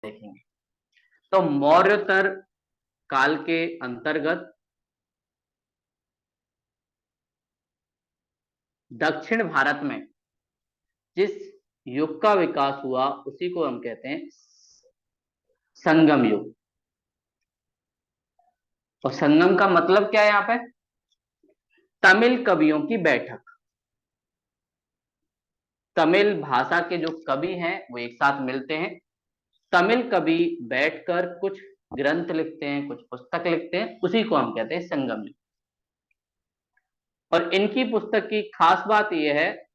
देखेंगे। तो मौर्योत्तर काल के अंतर्गत दक्षिण भारत में जिस युग का विकास हुआ उसी को हम कहते हैं संगम युग। और संगम का मतलब क्या है यहाँ पे? तमिल कवियों की बैठक। तमिल भाषा के जो कवि हैं वो एक साथ मिलते हैं। तमिल कवि बैठकर कुछ ग्रंथ लिखते हैं, कुछ पुस्तक लिखते हैं, उसी को हम कहते हैं संगम युग। और इनकी पुस्तक की खास बात यह है,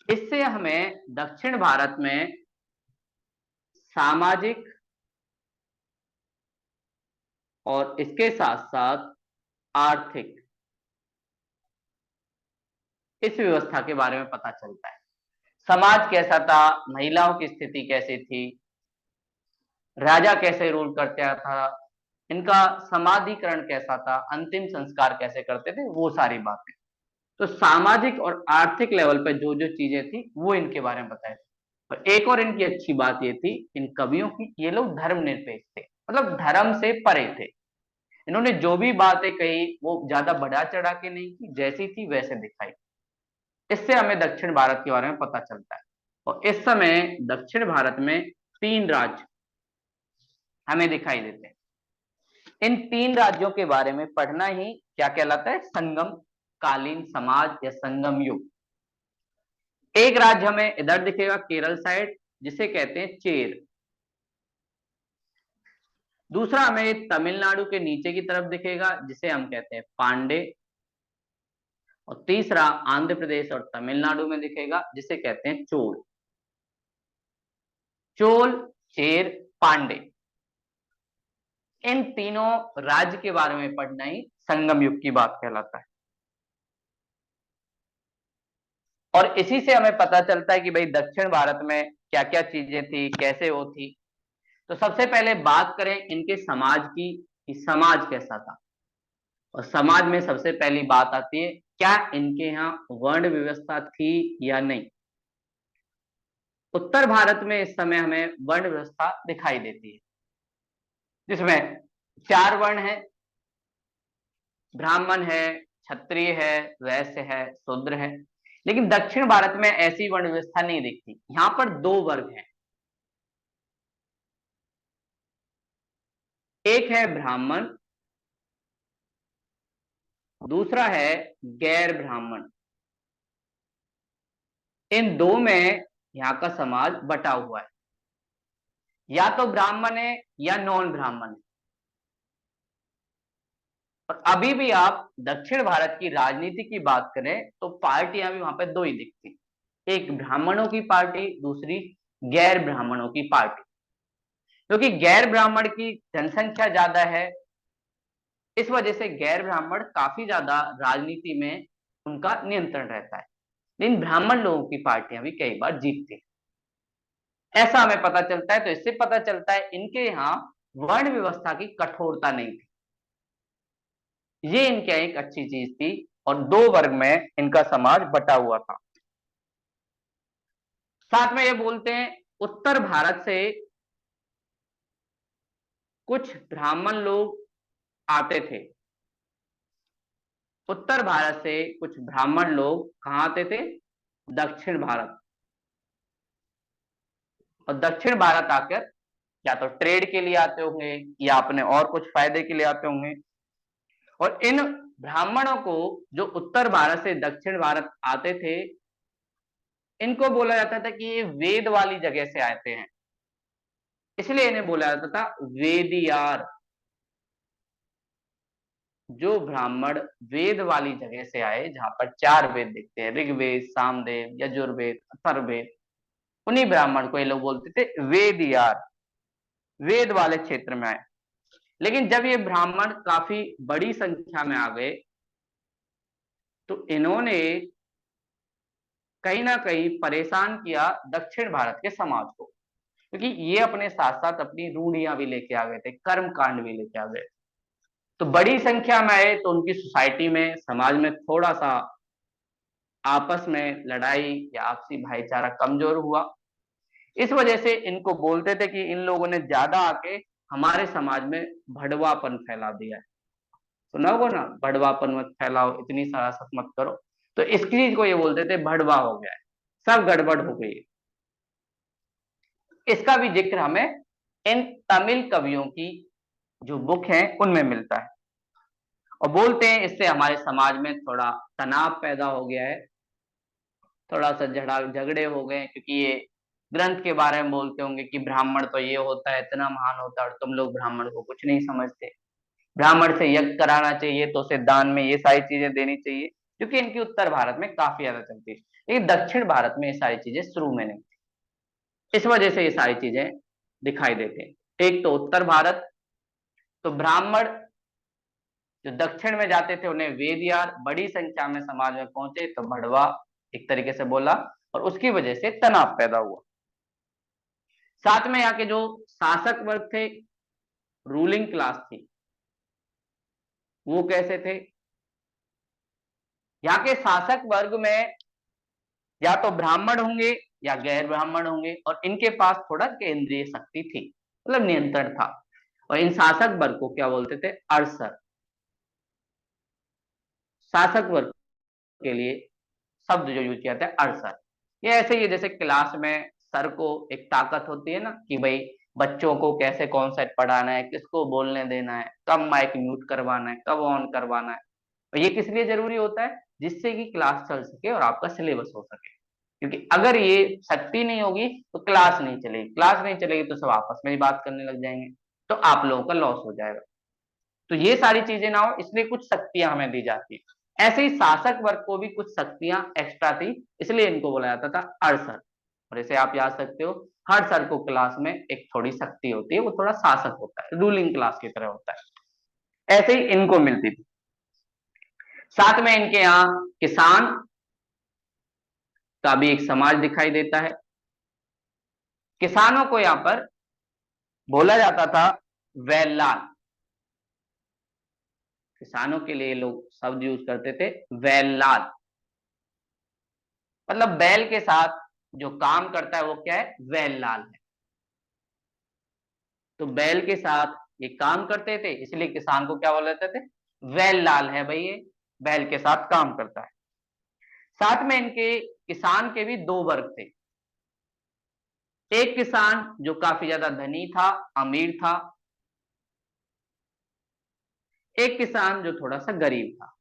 इससे हमें दक्षिण भारत में सामाजिक और इसके साथ साथ आर्थिक इस व्यवस्था के बारे में पता चलता है। समाज कैसा था, महिलाओं की स्थिति कैसी थी, राजा कैसे रूल करता था, इनका समाधिकरण कैसा था, अंतिम संस्कार कैसे करते थे, वो सारी बातें। तो सामाजिक और आर्थिक लेवल पे जो जो चीजें थी वो इनके बारे में बताए। और एक और इनकी अच्छी बात ये थी इन कवियों की, ये लोग धर्मनिरपेक्ष थे, मतलब धर्म से परे थे। इन्होंने जो भी बातें कही वो ज्यादा बढ़ा चढ़ा के नहीं की, जैसी थी वैसे दिखाई। इससे हमें दक्षिण भारत के बारे में पता चलता है। और इस समय दक्षिण भारत में 3 राज्य हमें दिखाई देते हैं। इन 3 राज्यों के बारे में पढ़ना ही क्या कहलाता है? संगम कालीन समाज या संगम युग। एक राज्य हमें इधर दिखेगा केरल साइड, जिसे कहते हैं चेर। दूसरा हमें तमिलनाडु के नीचे की तरफ दिखेगा, जिसे हम कहते हैं पांडे। और तीसरा आंध्र प्रदेश और तमिलनाडु में दिखेगा, जिसे कहते हैं चोल। चोल, चेर, पांडे, इन तीनों राज्य के बारे में पढ़ना ही संगम युग की बात कहलाता है। और इसी से हमें पता चलता है कि भाई दक्षिण भारत में क्या क्या चीजें थी, कैसे वो थी। तो सबसे पहले बात करें इनके समाज की कि समाज कैसा था। और समाज में सबसे पहली बात आती है, क्या इनके यहाँ वर्ण व्यवस्था थी या नहीं। उत्तर भारत में इस समय हमें वर्ण व्यवस्था दिखाई देती है, जिसमें 4 वर्ण है। ब्राह्मण है, क्षत्रिय है, वैश्य है, शूद्र है। लेकिन दक्षिण भारत में ऐसी वर्ण व्यवस्था नहीं दिखती। यहाँ पर 2 वर्ग हैं। एक है ब्राह्मण, दूसरा है गैर ब्राह्मण। इन 2 में यहाँ का समाज बटा हुआ है, या तो ब्राह्मण है या नॉन ब्राह्मण है। और अभी भी आप दक्षिण भारत की राजनीति की बात करें तो पार्टियां भी वहां पे 2 ही दिखती, एक ब्राह्मणों की पार्टी, दूसरी गैर ब्राह्मणों की पार्टी। क्योंकि गैर ब्राह्मण की जनसंख्या ज्यादा है, इस वजह से गैर ब्राह्मण काफी ज्यादा राजनीति में उनका नियंत्रण रहता है। लेकिन ब्राह्मण लोगों की पार्टियां भी कई बार जीतती है, ऐसा हमें पता चलता है। तो इससे पता चलता है इनके यहाँ वर्ण व्यवस्था की कठोरता नहीं थी। ये इनके एक अच्छी चीज थी। और 2 वर्ग में इनका समाज बटा हुआ था। साथ में ये बोलते हैं उत्तर भारत से कुछ ब्राह्मण लोग आते थे। उत्तर भारत से कुछ ब्राह्मण लोग कहाँ आते थे? दक्षिण भारत। और दक्षिण भारत आकर या तो ट्रेड के लिए आते होंगे या अपने और कुछ फायदे के लिए आते होंगे। और इन ब्राह्मणों को जो उत्तर भारत से दक्षिण भारत आते थे, इनको बोला जाता था कि ये वेद वाली जगह से आते हैं, इसलिए इन्हें बोला जाता था वेदियार। जो ब्राह्मण वेद वाली जगह से आए, जहां पर 4 वेद दिखते हैं, ऋग्वेद, सामवेद, यजुर्वेद, अथर्ववेद, उन्हीं ब्राह्मण को ये लोग बोलते थे वेदियार, वेद वाले क्षेत्र में आए। लेकिन जब ये ब्राह्मण काफी बड़ी संख्या में आ गए तो इन्होंने कहीं ना कहीं परेशान किया दक्षिण भारत के समाज को, क्योंकि ये अपने साथ साथ अपनी रूढ़ियां भी लेके आ गए थे, कर्म कांड भी लेके आ गए। तो बड़ी संख्या में आए तो उनकी सोसाइटी में, समाज में थोड़ा सा आपस में लड़ाई या आपसी भाईचारा कमजोर हुआ। इस वजह से इनको बोलते थे कि इन लोगों ने ज्यादा आके हमारे समाज में भड़वापन फैला दिया है। सुना होगा ना, भड़वापन मत फैलाओ, इतनी सरासत मत करो। तो इस चीज को ये बोलते थे भड़वा हो गया है, सब गड़बड़ हो गई है। इसका भी जिक्र हमें इन तमिल कवियों की जो बुक है उनमें मिलता है। और बोलते हैं इससे हमारे समाज में थोड़ा तनाव पैदा हो गया है, थोड़ा सा झगड़े हो गए हैं, क्योंकि ये ग्रंथ के बारे में बोलते होंगे कि ब्राह्मण तो ये होता है, इतना महान होता है, और तुम लोग ब्राह्मण को कुछ नहीं समझते, ब्राह्मण से यज्ञ कराना चाहिए, तो उसे दान में ये सारी चीजें देनी चाहिए, क्योंकि इनकी उत्तर भारत में काफी ज्यादा चलती है, लेकिन दक्षिण भारत में ये सारी चीजें शुरू में नहीं थी। इस वजह से ये सारी चीजें दिखाई देती हैं। एक तो उत्तर भारत, तो ब्राह्मण जो दक्षिण में जाते थे उन्हें वेद यार बड़ी संख्या में समाज में पहुंचे, तो भड़वा एक तरीके से बोला, और उसकी वजह से तनाव पैदा हुआ। साथ में यहाँ के जो शासक वर्ग थे, रूलिंग क्लास थी, वो कैसे थे? यहाँ के शासक वर्ग में या तो ब्राह्मण होंगे या गैर ब्राह्मण होंगे, और इनके पास थोड़ा केंद्रीय शक्ति थी, मतलब नियंत्रण था। और इन शासक वर्ग को क्या बोलते थे? अरसर। शासक वर्ग के लिए शब्द जो यूज किया था अरसर। ये ऐसे ही है जैसे क्लास में सर को एक ताकत होती है ना, कि भाई बच्चों को कैसे कॉन्सेप्ट पढ़ाना है, किसको बोलने देना है, कब माइक म्यूट करवाना है, कब ऑन करवाना है। और ये किस लिए जरूरी होता है? जिससे कि क्लास चल सके और आपका सिलेबस हो सके। क्योंकि अगर ये शक्ति नहीं होगी तो क्लास नहीं चलेगी, क्लास नहीं चलेगी तो सब आपस में ही बात करने लग जाएंगे, तो आप लोगों का लॉस हो जाएगा। तो ये सारी चीजें ना हो, इसलिए कुछ शक्तियां हमें दी जाती है। ऐसे ही शासक वर्ग को भी कुछ शक्तियां एक्स्ट्रा थी, इसलिए इनको बोला जाता था अरसर। और इसे आप याद सकते हो, हर सर को क्लास में एक थोड़ी शक्ति होती है, वो थोड़ा शासक होता है, रूलिंग क्लास की तरह होता है। ऐसे ही इनको मिलती थी। साथ में इनके यहाँ किसान का भी एक समाज दिखाई देता है। किसानों को यहाँ पर बोला जाता था वैलाल। किसानों के लिए लोग शब्द यूज करते थे वैलाल, मतलब बैल के साथ जो काम करता है वो क्या है? वैलाल है। तो बैल के साथ ये काम करते थे, इसलिए किसान को क्या बोल देते थे? वैलाल है भाई, ये बैल के साथ काम करता है। साथ में इनके किसान के भी दो वर्ग थे। एक किसान जो काफी ज्यादा धनी था, अमीर था। एक किसान जो थोड़ा सा गरीब था।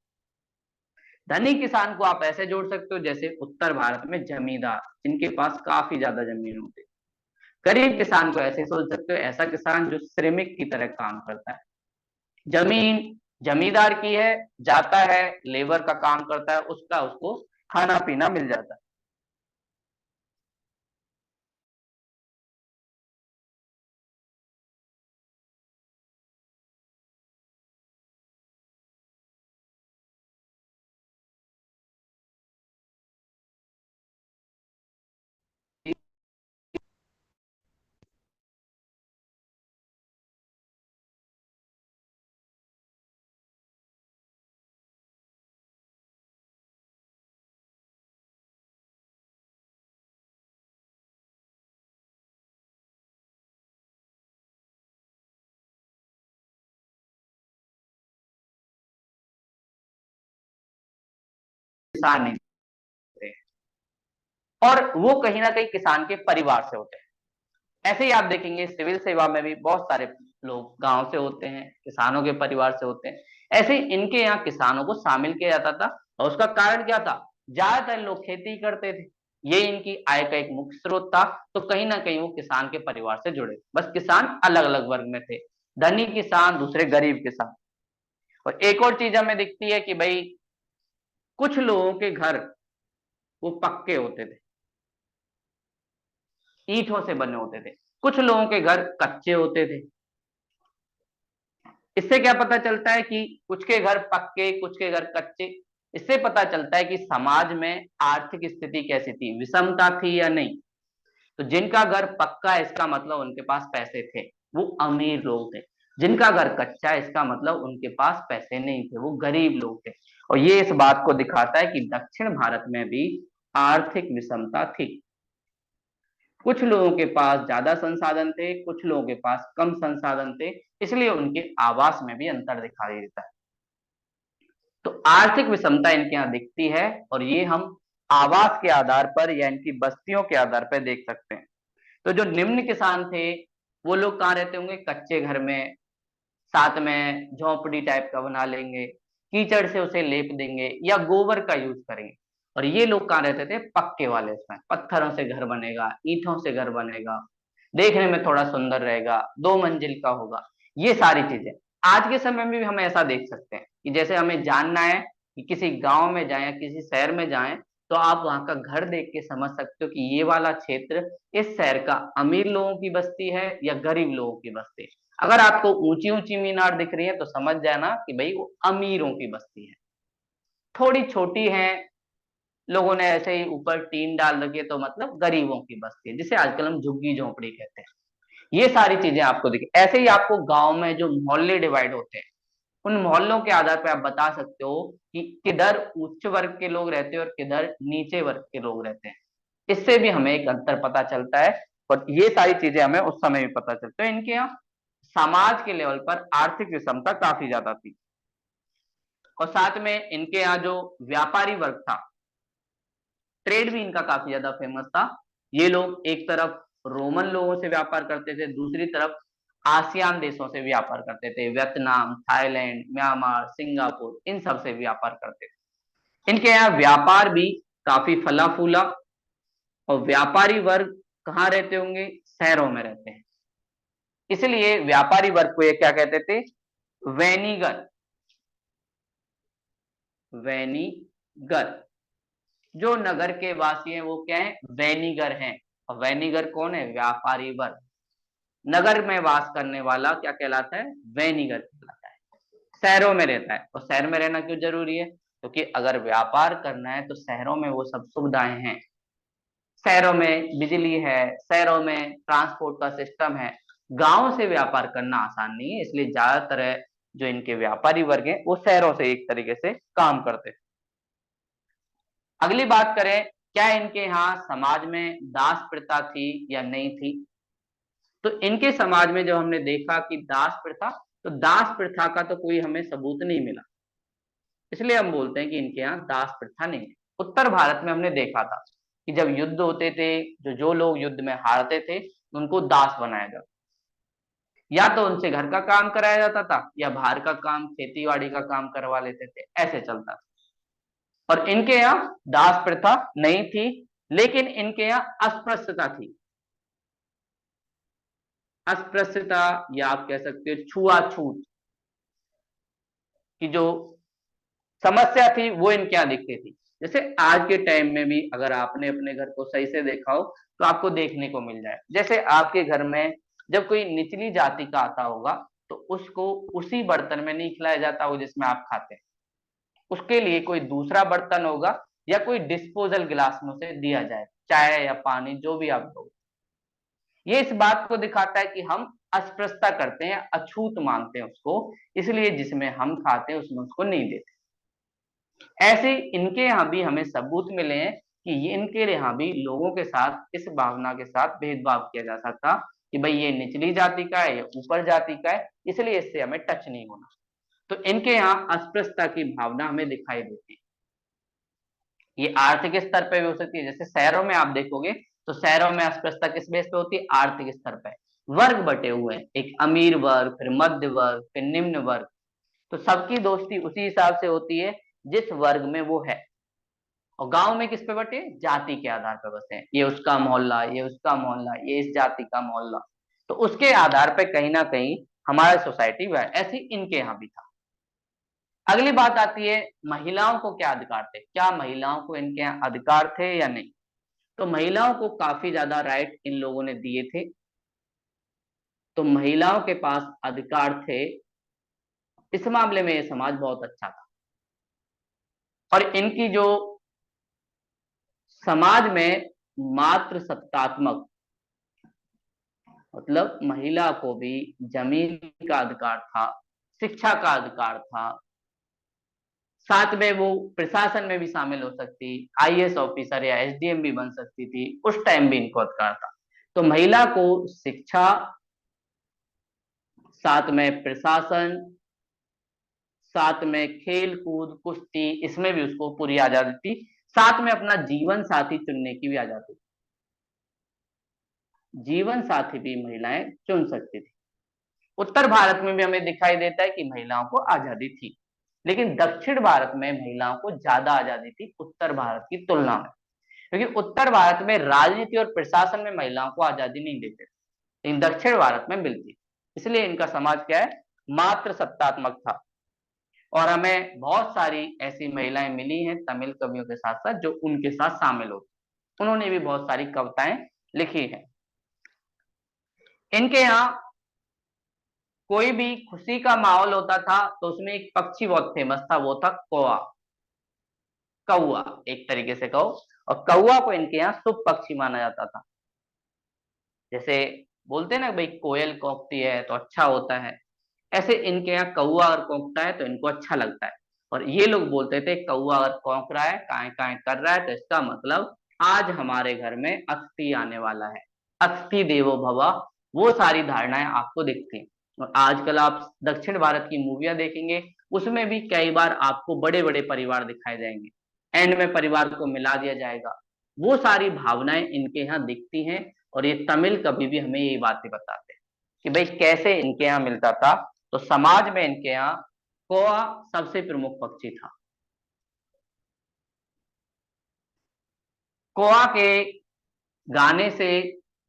धनी किसान को आप ऐसे जोड़ सकते हो जैसे उत्तर भारत में जमींदार, जिनके पास काफी ज्यादा जमीन होती है। गरीब किसान को ऐसे सोच सकते हो, ऐसा किसान जो श्रमिक की तरह काम करता है, जमीन जमींदार की है, जाता है लेबर का काम करता है, उसका उसको खाना पीना मिल जाता है। किसान नहीं थे, और वो कहीं ना कहीं किसान के परिवार से होते हैं। ऐसे ही आप देखेंगे सिविल सेवा में भी बहुत सारे लोग गांव से होते हैं, किसानों के परिवार से होते हैं। ऐसे ही इनके यहाँ किसानों को शामिल किया जाता था, और उसका कारण क्या था? ज्यादातर लोग खेती करते थे, ये इनकी आय का एक मुख्य स्रोत था। तो कहीं ना कहीं वो किसान के परिवार से जुड़े, बस किसान अलग अलग वर्ग में थे, धनी किसान दूसरे गरीब किसान। और एक और चीज हमें दिखती है कि भाई कुछ लोगों के घर वो पक्के होते थे, ईंटों से बने होते थे, कुछ लोगों के घर कच्चे होते थे। इससे क्या पता चलता है कि कुछ के घर पक्के, कुछ के घर कच्चे? इससे पता चलता है कि समाज में आर्थिक स्थिति कैसी थी, विषमता थी या नहीं। तो जिनका घर पक्का है इसका मतलब उनके पास पैसे थे, वो अमीर लोग थे। जिनका घर कच्चा है इसका मतलब उनके पास पैसे नहीं थे, वो गरीब लोग थे। और ये इस बात को दिखाता है कि दक्षिण भारत में भी आर्थिक विषमता थी। कुछ लोगों के पास ज्यादा संसाधन थे, कुछ लोगों के पास कम संसाधन थे, इसलिए उनके आवास में भी अंतर दिखाई देता है। तो आर्थिक विषमता इनके यहाँ दिखती है, और ये हम आवास के आधार पर या इनकी बस्तियों के आधार पर देख सकते हैं। तो जो निम्न किसान थे, वो लोग कहाँ रहते होंगे? कच्चे घर में, साथ में झोपड़ी टाइप का बना लेंगे, कीचड़ से उसे लेप देंगे या गोबर का यूज करेंगे। और ये लोग कहाँ रहते थे? पक्के वाले, उसमें पत्थरों से घर बनेगा, ईंटों से घर बनेगा, देखने में थोड़ा सुंदर रहेगा, 2 मंजिल का होगा, ये सारी चीजें। आज के समय में भी हम ऐसा देख सकते हैं कि जैसे हमें जानना है कि किसी गांव में जाएं, किसी शहर में जाएं, तो आप वहां का घर देख के समझ सकते हो कि ये वाला क्षेत्र इस शहर का अमीर लोगों की बस्ती है या गरीब लोगों की बस्ती है। अगर आपको ऊंची ऊंची मीनार दिख रही है तो समझ जाना कि भाई वो अमीरों की बस्ती है। थोड़ी छोटी है, लोगों ने ऐसे ही ऊपर टीन डाल रखी है, तो मतलब गरीबों की बस्ती है, जिसे आजकल हम झुग्गी झोपड़ी कहते हैं। ये सारी चीजें आपको दिखे। ऐसे ही आपको गांव में जो मोहल्ले डिवाइड होते हैं, उन मोहल्लों के आधार पर आप बता सकते हो कि किधर उच्च वर्ग के लोग रहते हैं और किधर नीचे वर्ग के लोग रहते हैं। इससे भी हमें एक अंतर पता चलता है, और ये सारी चीजें हमें उस समय भी पता चलता है। इनके यहाँ समाज के लेवल पर आर्थिक विषमता काफी ज्यादा थी। और साथ में इनके यहाँ जो व्यापारी वर्ग था, ट्रेड भी इनका काफी ज्यादा फेमस था। ये लोग एक तरफ रोमन लोगों से व्यापार करते थे, दूसरी तरफ आसियान देशों से व्यापार करते थे, वियतनाम, थाईलैंड, म्यांमार, सिंगापुर, इन सब से व्यापार करते थे। इनके यहाँ व्यापार भी काफी फला फूला। और व्यापारी वर्ग कहाँ रहते होंगे? शहरों में रहते हैं। इसलिए व्यापारी वर्ग को ये क्या कहते थे? वैनिगर। वैनिगर। जो नगर के वासी हैं वो क्या है? वैनिगर हैं। और वैनिगर कौन है? व्यापारी वर्ग। नगर में वास करने वाला क्या कहलाता है? वैनिगर कहलाता है। शहरों में रहता है। और शहर में रहना क्यों जरूरी है? क्योंकि अगर व्यापार करना है तो शहरों में वो सब सुविधाएं हैं। शहरों में बिजली है, शहरों में ट्रांसपोर्ट का सिस्टम है। गांव से व्यापार करना आसान नहीं है, इसलिए ज्यादातर जो इनके व्यापारी वर्ग हैं वो शहरों से एक तरीके से काम करते हैं। अगली बात करें, क्या इनके यहाँ समाज में दास प्रथा थी या नहीं थी? तो इनके समाज में जब हमने देखा कि दास प्रथा, तो दास प्रथा का तो कोई हमें सबूत नहीं मिला, इसलिए हम बोलते हैं कि इनके यहाँ दास प्रथा नहीं है। उत्तर भारत में हमने देखा था कि जब युद्ध होते थे, जो लोग युद्ध में हारते थे उनको दास बनाया जाता, या तो उनसे घर का काम कराया जाता था या बाहर का काम, खेती बाड़ी का काम करवा लेते थे, ऐसे चलता था। और इनके यहाँ दास प्रथा नहीं थी, लेकिन इनके यहाँ अस्पृश्यता थी। अस्पृश्यता, या आप कह सकते हो छुआछूत की जो समस्या थी वो इनके यहाँ दिखती थी। जैसे आज के टाइम में भी अगर आपने अपने घर को सही से देखा हो तो आपको देखने को मिल जाए, जैसे आपके घर में जब कोई निचली जाति का आता होगा तो उसको उसी बर्तन में नहीं खिलाया जाता हो जिसमें आप खाते हैं, उसके लिए कोई दूसरा बर्तन होगा या कोई डिस्पोजल गिलास में उसे दिया जाए, चाय या पानी जो भी आप दो। ये इस बात को दिखाता है कि हम अस्पृश्यता करते हैं, अछूत मानते हैं उसको, इसलिए जिसमें हम खाते हैं उसमें उसको नहीं देते। ऐसे इनके यहाँ भी हमें सबूत मिले हैं कि ये इनके यहाँ भी लोगों के साथ इस भावना के साथ भेदभाव किया जा सकता कि भाई ये निचली जाति का है या ऊपर जाति का है, इसलिए इससे हमें टच नहीं होना। तो इनके यहाँ अस्पृश्यता की भावना हमें दिखाई देती है। ये आर्थिक स्तर पे भी हो सकती है, जैसे शहरों में आप देखोगे तो शहरों में अस्पृश्यता किस बेस पे होती है? आर्थिक स्तर पे। वर्ग बटे हुए हैं, एक अमीर वर्ग, फिर मध्य वर्ग, फिर निम्न वर्ग। तो सबकी दोस्ती उसी हिसाब से होती है जिस वर्ग में वो है। और गांव में किस पे बटे? जाति के आधार पर बसे हैं, ये उसका मोहल्ला, ये उसका मोहल्ला, ये इस जाति का मोहल्ला। तो उसके आधार पर कहीं ना कहीं हमारा सोसाइटी वह ऐसी इनके यहाँ भी था। अगली बात आती है, महिलाओं को क्या अधिकार थे? क्या महिलाओं को इनके यहाँ अधिकार थे या नहीं? तो महिलाओं को काफी ज्यादा राइट इन लोगों ने दिए थे। तो महिलाओं के पास अधिकार थे, इस मामले में ये समाज बहुत अच्छा था। और इनकी जो समाज में मात्र सत्तात्मक, मतलब महिला को भी जमीन का अधिकार था, शिक्षा का अधिकार था, साथ में वो प्रशासन में भी शामिल हो सकती, आईएएस ऑफिसर या एसडीएम भी बन सकती थी, उस टाइम भी इनको अधिकार था। तो महिला को शिक्षा, साथ में प्रशासन, साथ में खेल कूद कुश्ती, इसमें भी उसको पूरी आजादी थी। साथ में अपना जीवन साथी चुनने की भी आजादी थी। जीवन साथी भी महिलाएं चुन सकती थी। उत्तर भारत में भी हमें दिखाई देता है कि महिलाओं को आजादी थी, लेकिन दक्षिण भारत में महिलाओं को ज्यादा आजादी थी उत्तर भारत की तुलना में। क्योंकि उत्तर भारत में राजनीति और प्रशासन में महिलाओं को आजादी नहीं देते थे, लेकिन दक्षिण भारत में मिलती। इसलिए इनका समाज क्या है, मात्र सत्तात्मक था। और हमें बहुत सारी ऐसी महिलाएं मिली हैं तमिल कवियों के साथ साथ जो उनके साथ शामिल होती, उन्होंने भी बहुत सारी कविताएं लिखी हैं। इनके यहाँ कोई भी खुशी का माहौल होता था तो उसमें एक पक्षी बहुत फेमस था, वो था कौआ, कौआ एक तरीके से कहो। और कौआ को इनके यहाँ शुभ पक्षी माना जाता था। जैसे बोलते हैं ना भाई कोयल कौकती है तो अच्छा होता है, ऐसे इनके यहाँ कौआ अगर कौकता है तो इनको अच्छा लगता है। और ये लोग बोलते थे कौआ अगर कौक रहा है, काए काए कर रहा है, तो इसका मतलब आज हमारे घर में अतिथि आने वाला है, अतिथि देवो भव। वो सारी धारणाएं आपको दिखती हैं। और आजकल आप दक्षिण भारत की मूवियां देखेंगे, उसमें भी कई बार आपको बड़े बड़े परिवार दिखाए जाएंगे, एंड में परिवार को मिला दिया जाएगा। वो सारी भावनाएं इनके यहाँ दिखती हैं। और ये तमिल कवि भी हमें ये बातें बताते हैं कि भाई कैसे इनके यहाँ मिलता था। तो समाज में इनके यहाँ कौआ सबसे प्रमुख पक्षी था। कौआ के गाने से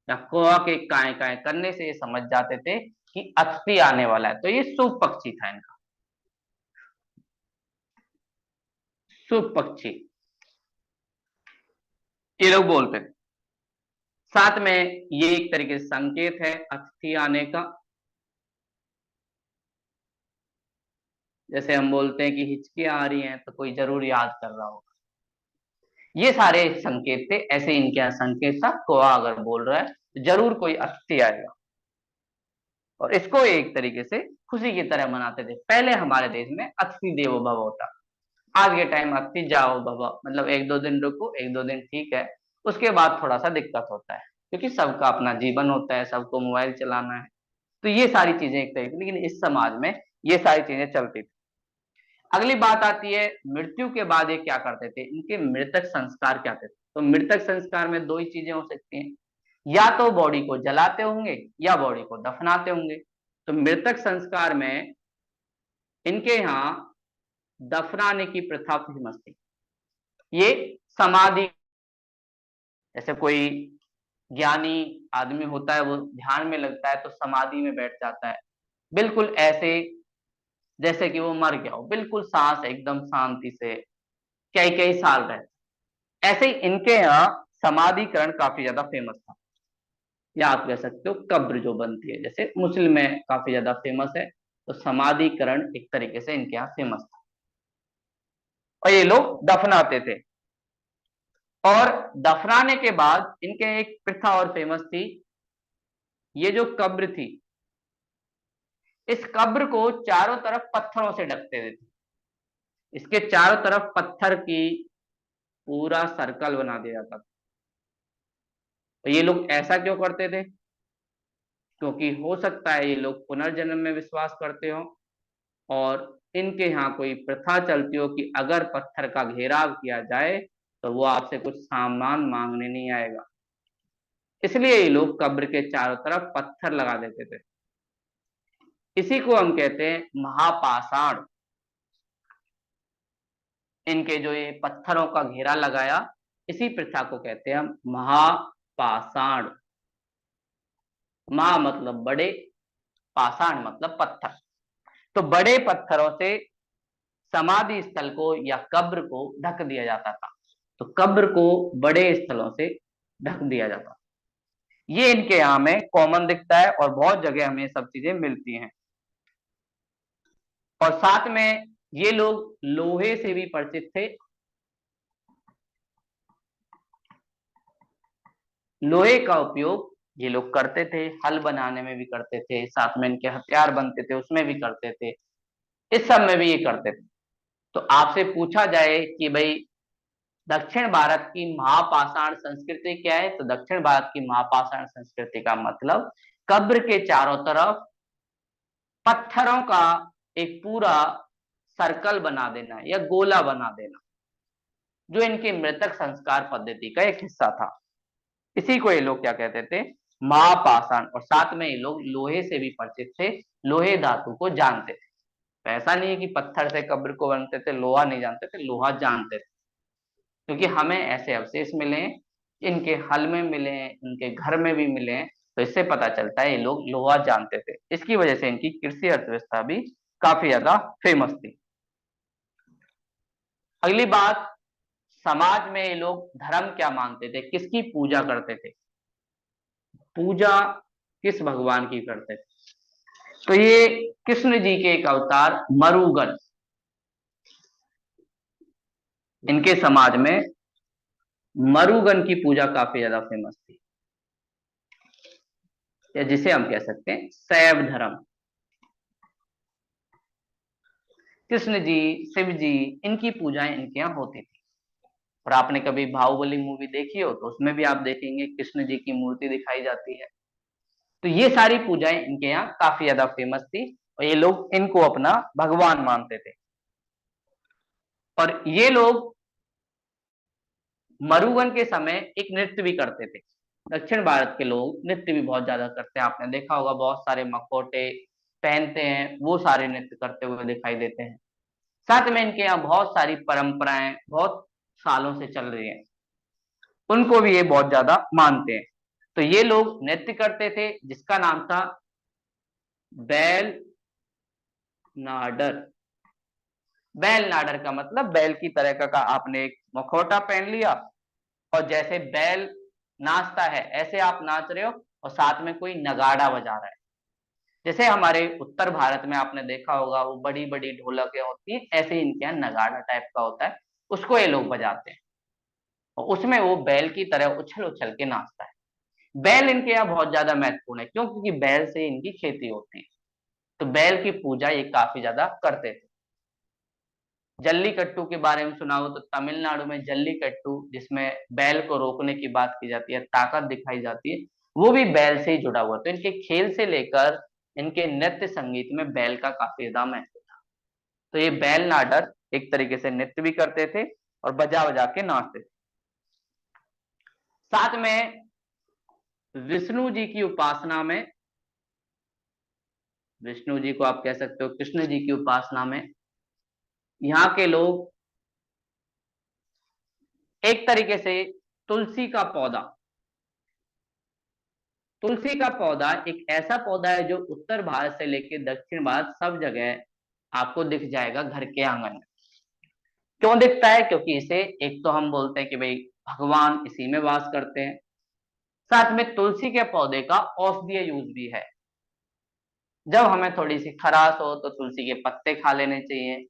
या कौआ के काए काए करने से ये समझ जाते थे कि अतिथि आने वाला है, तो ये शुभ पक्षी था इनका, शुभ पक्षी ये लोग बोलते थे। साथ में ये एक तरीके से संकेत है अतिथि आने का। जैसे हम बोलते हैं कि हिचकियां आ रही हैं तो कोई जरूर याद कर रहा होगा, ये सारे संकेत थे। ऐसे इनके यहाँ संकेत था, कौआ अगर बोल रहा है तो जरूर कोई अतिथि आएगा। और इसको एक तरीके से खुशी की तरह मनाते थे। पहले हमारे देश में अतिथि देवो भव होता, आज के टाइम अतिथि जाओ भव, मतलब एक दो दिन रुको, एक दो दिन ठीक है, उसके बाद थोड़ा सा दिक्कत होता है क्योंकि सबका अपना जीवन होता है, सबको मोबाइल चलाना है। तो ये सारी चीजें एक तरीके, लेकिन इस समाज में ये सारी चीजें चलती थी। अगली बात आती है मृत्यु के बाद ये क्या करते थे, इनके मृतक संस्कार क्या थे। तो मृतक संस्कार में दो ही चीजें हो सकती हैं, या तो बॉडी को जलाते होंगे या बॉडी को दफनाते होंगे। तो मृतक संस्कार में इनके यहाँ दफनाने की प्रथा फेमस थी। ये समाधि, जैसे कोई ज्ञानी आदमी होता है वो ध्यान में लगता है तो समाधि में बैठ जाता है, बिल्कुल ऐसे जैसे कि वो मर गया हो, बिल्कुल सांस एकदम शांति से कई कई साल रहते। ऐसे ही इनके यहाँ समाधिकरण काफी ज्यादा फेमस था, या आप कह सकते हो कब्र जो बनती है, जैसे मुस्लिम में काफी ज्यादा फेमस है, तो समाधिकरण एक तरीके से इनके यहाँ फेमस था। और ये लोग दफनाते थे। और दफनाने के बाद इनके एक प्रथा और फेमस थी, ये जो कब्र थी, इस कब्र को चारों तरफ पत्थरों से ढकते थे। इसके चारों तरफ पत्थर की पूरा सर्कल बना दिया जाता था। तो ये लोग ऐसा क्यों करते थे, क्योंकि हो सकता है ये लोग पुनर्जन्म में विश्वास करते हो और इनके यहाँ कोई प्रथा चलती हो कि अगर पत्थर का घेराव किया जाए तो वो आपसे कुछ सामान मांगने नहीं आएगा। इसलिए ये लोग कब्र के चारों तरफ पत्थर लगा देते थे। इसी को हम कहते हैं महापाषाण। इनके जो ये पत्थरों का घेरा लगाया, इसी प्रथा को कहते हैं हम महापाषाण। महा मतलब बड़े, पाषाण मतलब पत्थर। तो बड़े पत्थरों से समाधि स्थल को या कब्र को ढक दिया जाता था। तो कब्र को बड़े स्थलों से ढक दिया जाता था। ये इनके यहाँ में कॉमन दिखता है और बहुत जगह हमें सब चीजें मिलती हैं। और साथ में ये लोग लोहे से भी परिचित थे। लोहे का उपयोग ये लोग करते थे, हल बनाने में भी करते थे, साथ में इनके हथियार बनते थे उसमें भी करते थे, इस सब में भी ये करते थे। तो आपसे पूछा जाए कि भाई दक्षिण भारत की महापाषाण संस्कृति क्या है? तो दक्षिण भारत की महापाषाण संस्कृति का मतलब कब्र के चारों तरफ पत्थरों का एक पूरा सर्कल बना देना या गोला बना देना, जो इनके मृतक संस्कार पद्धति का एक हिस्सा था। इसी को ये लोग क्या कहते थे? महापाषाण। और साथ में ये लोग लोहे से भी परिचित थे, लोहे धातु को जानते थे। तो ऐसा नहीं है कि पत्थर से कब्र को बनते थे, लोहा नहीं जानते थे, लोहा जानते थे, क्योंकि हमें ऐसे अवशेष मिले हैं, इनके हल में मिले हैं, इनके घर में भी मिले हैं, तो इससे पता चलता है ये लोग लोहा जानते थे। इसकी वजह से इनकी कृषि अर्थव्यवस्था भी काफी ज्यादा फेमस थी। अगली बात, समाज में ये लोग धर्म क्या मानते थे, किसकी पूजा करते थे? पूजा किस भगवान की करते थे? तो ये कृष्ण जी के एक अवतार मरुगन, इनके समाज में मरुगन की पूजा काफी ज्यादा फेमस थी, या जिसे हम कह सकते हैं शैव धर्म। कृष्ण जी, शिव जी, इनकी पूजाएं इनके यहाँ होती थी। और आपने कभी बाहुबली मूवी देखी हो तो उसमें भी आप देखेंगे कृष्ण जी की मूर्ति दिखाई जाती है। तो ये सारी पूजाएं इनके यहाँ काफी ज्यादा फेमस थी और ये लोग इनको अपना भगवान मानते थे। और ये लोग मरुगन के समय एक नृत्य भी करते थे। दक्षिण भारत के लोग नृत्य भी बहुत ज्यादा करते हैं, आपने देखा होगा, बहुत सारे मखौटे पहनते हैं, वो सारे नृत्य करते हुए दिखाई देते हैं। साथ में इनके यहाँ बहुत सारी परंपराएं बहुत सालों से चल रही हैं, उनको भी ये बहुत ज्यादा मानते हैं। तो ये लोग नृत्य करते थे जिसका नाम था बैल नाडर। बैल नाडर का मतलब बैल की तरह का आपने एक मखौटा पहन लिया और जैसे बैल नाचता है ऐसे आप नाच रहे हो और साथ में कोई नगाड़ा बजा रहा है। जैसे हमारे उत्तर भारत में आपने देखा होगा वो बड़ी बड़ी ढोलकें होती हैं, ऐसे इनके यहाँ नगाड़ा टाइप का होता है, उसको ये लोग बजाते हैं और उसमें वो बैल की तरह उछल उछल के नाचता है। बैल इनके यहाँ बहुत ज्यादा महत्वपूर्ण है, क्यों? क्योंकि बैल से इनकी खेती होती है, तो बैल की पूजा ये काफी ज्यादा करते थे। जल्लीकट्टू के बारे में सुना हो तो तमिलनाडु में जल्लीकट्टू, जिसमें बैल को रोकने की बात की जाती है, ताकत दिखाई जाती है, वो भी बैल से ही जुड़ा हुआ। तो इनके खेल से लेकर इनके नृत्य संगीत में बैल का काफी ज्यादा महत्व था। तो ये बैल नाडर एक तरीके से नृत्य भी करते थे और बजा बजा के नाचते थे। साथ में विष्णु जी की उपासना में, विष्णु जी को आप कह सकते हो कृष्ण जी की उपासना में, यहाँ के लोग एक तरीके से तुलसी का पौधा, तुलसी का पौधा एक ऐसा पौधा है जो उत्तर भारत से लेकर दक्षिण भारत सब जगह आपको दिख जाएगा घर के आंगन में। क्यों दिखता है? क्योंकि इसे एक तो हम बोलते हैं कि भाई भगवान इसी में वास करते हैं, साथ में तुलसी के पौधे का औषधीय यूज भी है। जब हमें थोड़ी सी खराश हो तो तुलसी के पत्ते खा लेने चाहिए,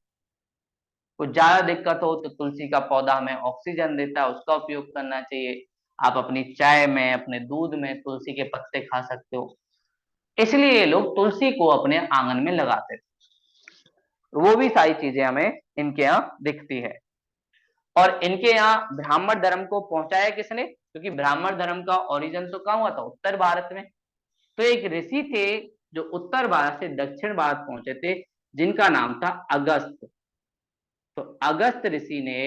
कुछ ज्यादा दिक्कत हो तो तुलसी का पौधा हमें ऑक्सीजन देता है, उसका उपयोग करना चाहिए। आप अपनी चाय में, अपने दूध में तुलसी के पत्ते खा सकते हो। इसलिए ये लोग तुलसी को अपने आंगन में लगाते थे। वो भी सारी चीजें हमें इनके यहाँ दिखती है। और इनके यहाँ ब्राह्मण धर्म को पहुंचाया किसने? क्योंकि ब्राह्मण धर्म का ओरिजिन तो कहाँ हुआ था? उत्तर भारत में। तो एक ऋषि थे जो उत्तर भारत से दक्षिण भारत पहुंचे थे, जिनका नाम था अगस्त। तो अगस्त ऋषि ने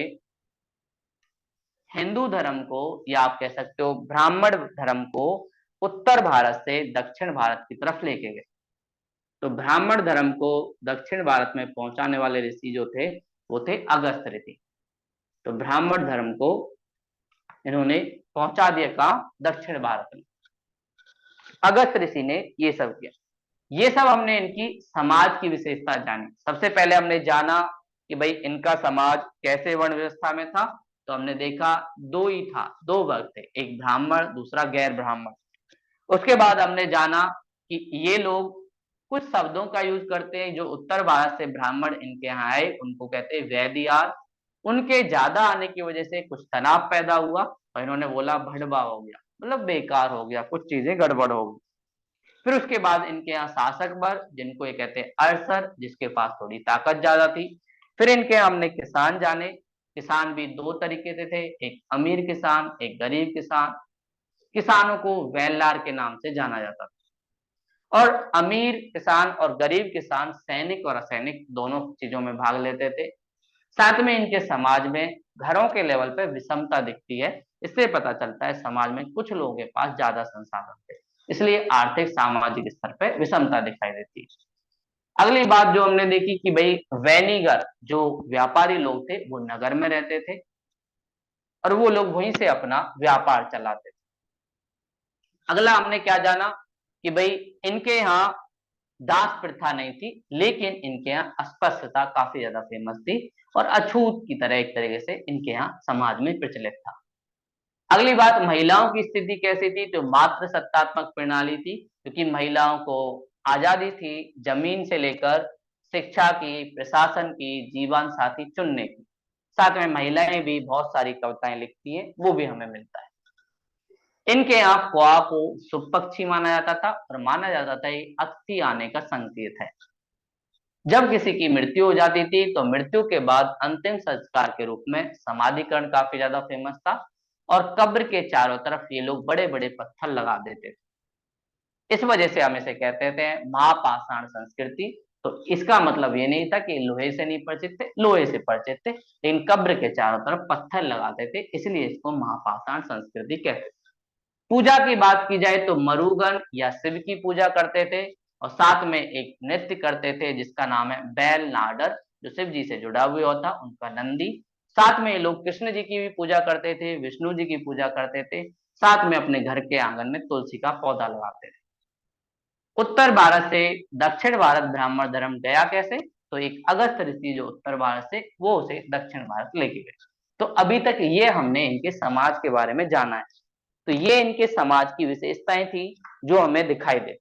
हिंदू धर्म को, या आप कह सकते हो ब्राह्मण धर्म को, उत्तर भारत से दक्षिण भारत की तरफ लेके गए। तो ब्राह्मण धर्म को दक्षिण भारत में पहुंचाने वाले ऋषि जो थे वो थे अगस्त ऋषि। तो ब्राह्मण धर्म को इन्होंने पहुंचा दिया कहाँ? दक्षिण भारत में। अगस्त ऋषि ने ये सब किया। ये सब हमने इनकी समाज की विशेषता जानी। सबसे पहले हमने जाना कि भाई इनका समाज कैसे वर्ण व्यवस्था में था। तो हमने देखा दो ही था, दो वर्ग थे, एक ब्राह्मण दूसरा गैर ब्राह्मण। उसके बाद हमने जाना कि ये लोग कुछ शब्दों का यूज करते हैं जो उत्तर भारत से ब्राह्मण इनके यहाँ आए, उनको कहते हैं वैदियार। उनके ज्यादा आने की वजह से कुछ तनाव पैदा हुआ और इन्होंने बोला भड़वा हो गया, मतलब बेकार हो गया, कुछ चीजें गड़बड़ हो गई। फिर उसके बाद इनके यहाँ शासक वर्ग, जिनको ये कहते हैं अरसर, जिसके पास थोड़ी ताकत ज्यादा थी। फिर इनके हमने किसान जाने, किसान भी दो तरीके से थे, एक अमीर किसान, एक गरीब किसान। किसानों को वेलार के नाम से जाना जाता था, और अमीर किसान और गरीब किसान सैनिक और असैनिक दोनों चीजों में भाग लेते थे। साथ में इनके समाज में घरों के लेवल पे विषमता दिखती है। इससे पता चलता है समाज में कुछ लोगों के पास ज्यादा संसाधन थे, इसलिए आर्थिक सामाजिक स्तर पे विषमता दिखाई देती है। अगली बात जो हमने देखी कि भाई वैनिगर जो व्यापारी लोग थे वो नगर में रहते थे, और वो लोग वहीं से अपना व्यापार चलाते थे। अगला हमने क्या जाना कि भाई इनके यहाँ दास प्रथा नहीं थी, लेकिन इनके यहाँ अस्पृश्यता काफी ज्यादा फेमस थी, और अछूत की तरह एक तरीके से इनके यहाँ समाज में प्रचलित था। अगली बात, महिलाओं की स्थिति कैसी थी? तो मात्र सत्तात्मक प्रणाली थी, क्योंकि महिलाओं को आजादी थी जमीन से लेकर शिक्षा की, प्रशासन की, जीवन साथी चुनने की। साथ में महिलाएं भी बहुत सारी कविताएं लिखती हैं, वो भी हमें मिलता है। इनके यहाँ ख्वा को शुभ पक्षी माना जाता था, और माना जाता था ये अतिथि आने का संकेत है। जब किसी की मृत्यु हो जाती थी तो मृत्यु के बाद अंतिम संस्कार के रूप में समाधिकरण काफी ज्यादा फेमस था, और कब्र के चारों तरफ ये लोग बड़े बड़े पत्थर लगा देते थे। इस वजह से हम इसे कहते थे महापाषाण संस्कृति। तो इसका मतलब ये नहीं था कि लोहे से नहीं परिचित थे, लोहे से परिचित थे, लेकिन कब्र के चारों तरफ पत्थर लगाते थे, इसलिए इसको महापाषाण संस्कृति कहते थे। पूजा की बात की जाए तो मरुगन या शिव की पूजा करते थे, और साथ में एक नृत्य करते थे जिसका नाम है बैल नाडर, जो शिव जी से जुड़ा हुआ होता, उनका नंदी। साथ में ये लोग कृष्ण जी की भी पूजा करते थे, विष्णु जी की पूजा करते थे, साथ में अपने घर के आंगन में तुलसी का पौधा लगाते थे। उत्तर भारत से दक्षिण भारत ब्राह्मण धर्म गया कैसे? तो एक अगस्त ऋषि जो उत्तर भारत से, वो उसे दक्षिण भारत लेके गए। तो अभी तक ये हमने इनके समाज के बारे में जाना है। तो ये इनके समाज की विशेषताएं थी जो हमें दिखाई दे।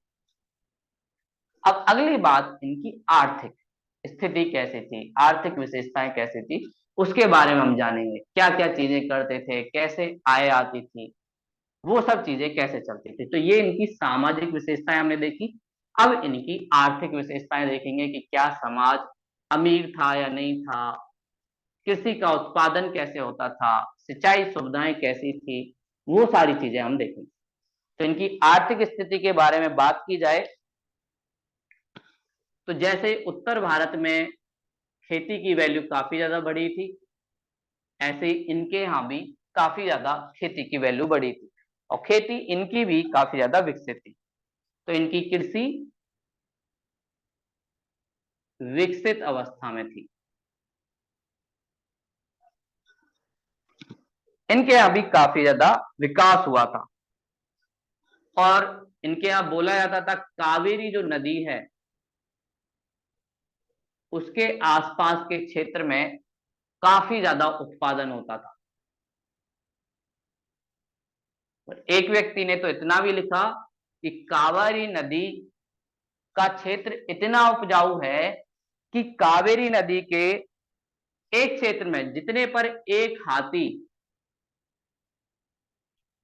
अब अगली बात, इनकी आर्थिक स्थिति कैसी थी, आर्थिक विशेषताएं कैसी थी, उसके बारे में हम जानेंगे। क्या क्या चीजें करते थे, कैसे आय आती थी, वो सब चीजें कैसे चलती थी। तो ये इनकी सामाजिक विशेषताएं हमने देखी। अब इनकी आर्थिक विशेषताएं देखेंगे कि क्या समाज अमीर था या नहीं था, कृषि का उत्पादन कैसे होता था, सिंचाई सुविधाएं कैसी थी, वो सारी चीजें हम देखेंगे। तो इनकी आर्थिक स्थिति के बारे में बात की जाए तो जैसे उत्तर भारत में खेती की वैल्यू काफी ज्यादा बढ़ी थी, ऐसे ही इनके यहाँ भी काफी ज्यादा खेती की वैल्यू बढ़ी थी, और खेती इनकी भी काफी ज्यादा विकसित थी। तो इनकी कृषि विकसित अवस्था में थी। इनके यहाँ भी काफी ज्यादा विकास हुआ था, और इनके यहाँ बोला जाता था कावेरी जो नदी है उसके आसपास के क्षेत्र में काफी ज्यादा उत्पादन होता था। और एक व्यक्ति ने तो इतना भी लिखा कि कावेरी नदी का क्षेत्र इतना उपजाऊ है कि कावेरी नदी के एक क्षेत्र में जितने पर एक हाथी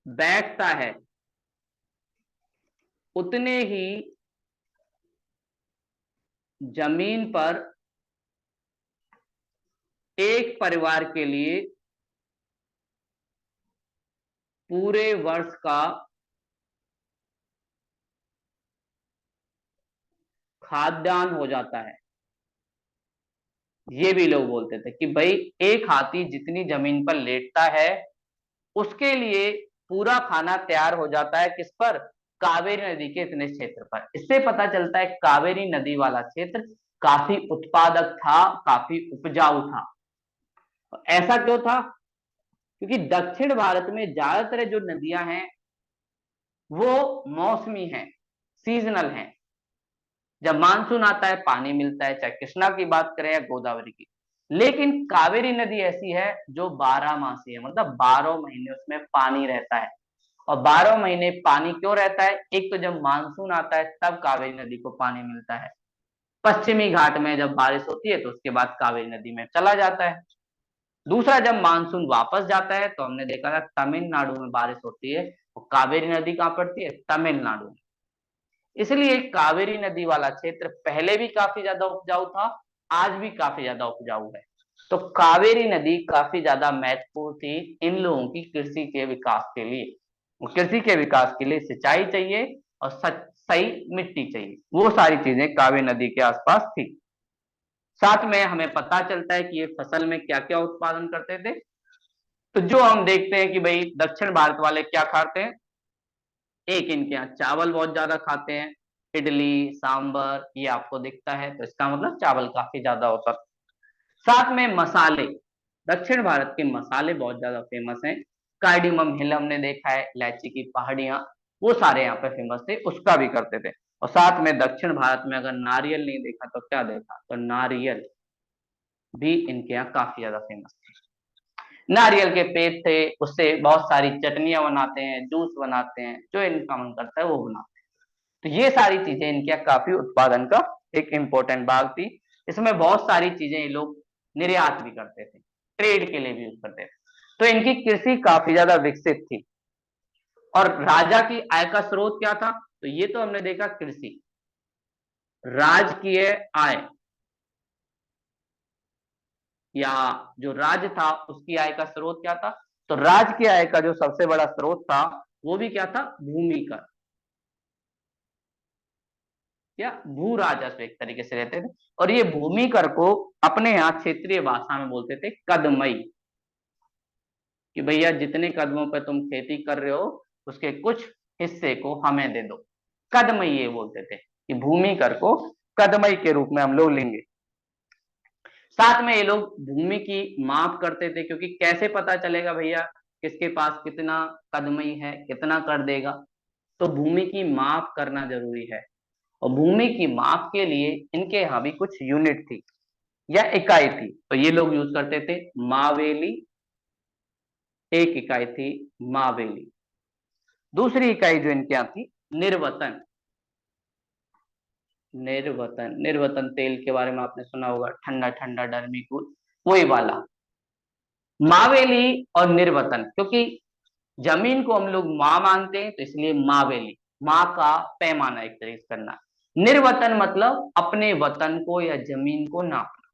बैठता है, उतने ही जमीन पर एक परिवार के लिए पूरे वर्ष का खाद्यान्न हो जाता है। ये भी लोग बोलते थे कि भाई एक हाथी जितनी जमीन पर लेटता है उसके लिए पूरा खाना तैयार हो जाता है, किस पर? कावेरी नदी के इतने क्षेत्र पर। इससे पता चलता है कावेरी नदी वाला क्षेत्र काफी उत्पादक था, काफी उपजाऊ था। ऐसा क्यों था? क्योंकि दक्षिण भारत में ज्यादातर जो नदियां हैं वो मौसमी हैं, सीजनल हैं। जब मानसून आता है पानी मिलता है, चाहे कृष्णा की बात करें या गोदावरी की। लेकिन कावेरी नदी ऐसी है जो 12 मासी है, मतलब 12 महीने उसमें पानी रहता है। और 12 महीने पानी क्यों रहता है? एक तो जब मानसून आता है तब कावेरी नदी को पानी मिलता है, पश्चिमी घाट में जब बारिश होती है तो उसके बाद कावेरी नदी में चला जाता है। दूसरा, जब मानसून वापस जाता है तो हमने देखा था तमिलनाडु में बारिश होती है, और कावेरी नदी कहाँ पड़ती है? तमिलनाडु में। इसलिए कावेरी नदी वाला क्षेत्र पहले भी काफी ज्यादा उपजाऊ था, आज भी काफी ज्यादा उपजाऊ है। तो कावेरी नदी काफी ज्यादा महत्वपूर्ण थी इन लोगों की कृषि के विकास के लिए। कृषि के विकास के लिए सिंचाई चाहिए और सही मिट्टी चाहिए, वो सारी चीजें कावेरी नदी के आसपास थी। साथ में हमें पता चलता है कि ये फसल में क्या क्या उत्पादन करते थे। तो जो हम देखते हैं कि भाई दक्षिण भारत वाले क्या खाते हैं, एक इनके यहाँ चावल बहुत ज्यादा खाते हैं, इडली सांबर ये आपको दिखता है, तो इसका मतलब चावल काफी ज्यादा होता है। साथ में मसाले, दक्षिण भारत के मसाले बहुत ज्यादा फेमस हैं। कार्डिमम हिल हमने देखा है, इलायची की पहाड़ियां, वो सारे यहाँ पे फेमस थे, उसका भी करते थे। और साथ में दक्षिण भारत में अगर नारियल नहीं देखा तो क्या देखा, तो नारियल भी इनके यहाँ काफी ज्यादा फेमस थे। नारियल के पेड़ थे, उससे बहुत सारी चटनियां बनाते हैं, जूस बनाते हैं, जो इनका मन करता है वो बनाते हैं। तो ये सारी चीजें इनके यहाँ काफी उत्पादन का एक इम्पोर्टेंट भाग थी। इसमें बहुत सारी चीजें ये लोग निर्यात भी करते थे, ट्रेड के लिए भी यूज करते थे। तो इनकी कृषि काफी ज्यादा विकसित थी। और राजा की आय का स्रोत क्या था, तो ये तो हमने देखा कृषि। राजकीय आय या जो राज्य था उसकी आय का स्रोत क्या था, तो राज्य की आय का जो सबसे बड़ा स्रोत था वो भी क्या था, भूमि कर या भू राजस्व एक तरीके से रहते थे। और ये भूमि कर को अपने यहाँ क्षेत्रीय भाषा में बोलते थे कदमई, कि भैया जितने कदमों पे तुम खेती कर रहे हो उसके कुछ हिस्से को हमें दे दो। कदमई ये बोलते थे कि भूमि कर को कदमई के रूप में हम लोग लेंगे। साथ में ये लोग भूमि की माप करते थे, क्योंकि कैसे पता चलेगा भैया किसके पास कितना कदमई है, कितना कर देगा, तो भूमि की माप करना जरूरी है। और भूमि की माप के लिए इनके यहाँ भी कुछ यूनिट थी या इकाई थी, तो ये लोग यूज करते थे मावेली, एक इकाई थी मावेली। दूसरी इकाई जो इनके यहाँ थी निर्वतन। निर्वतन, निर्वतन तेल के बारे में आपने सुना होगा, ठंडा ठंडा डर्मीकूल, वही वाला मावेली और निर्वतन। क्योंकि जमीन को हम लोग माँ मानते हैं तो इसलिए मावेली, माँ का पैमाना एक तरीके से करना। निर्वतन मतलब अपने वतन को या जमीन को नापना।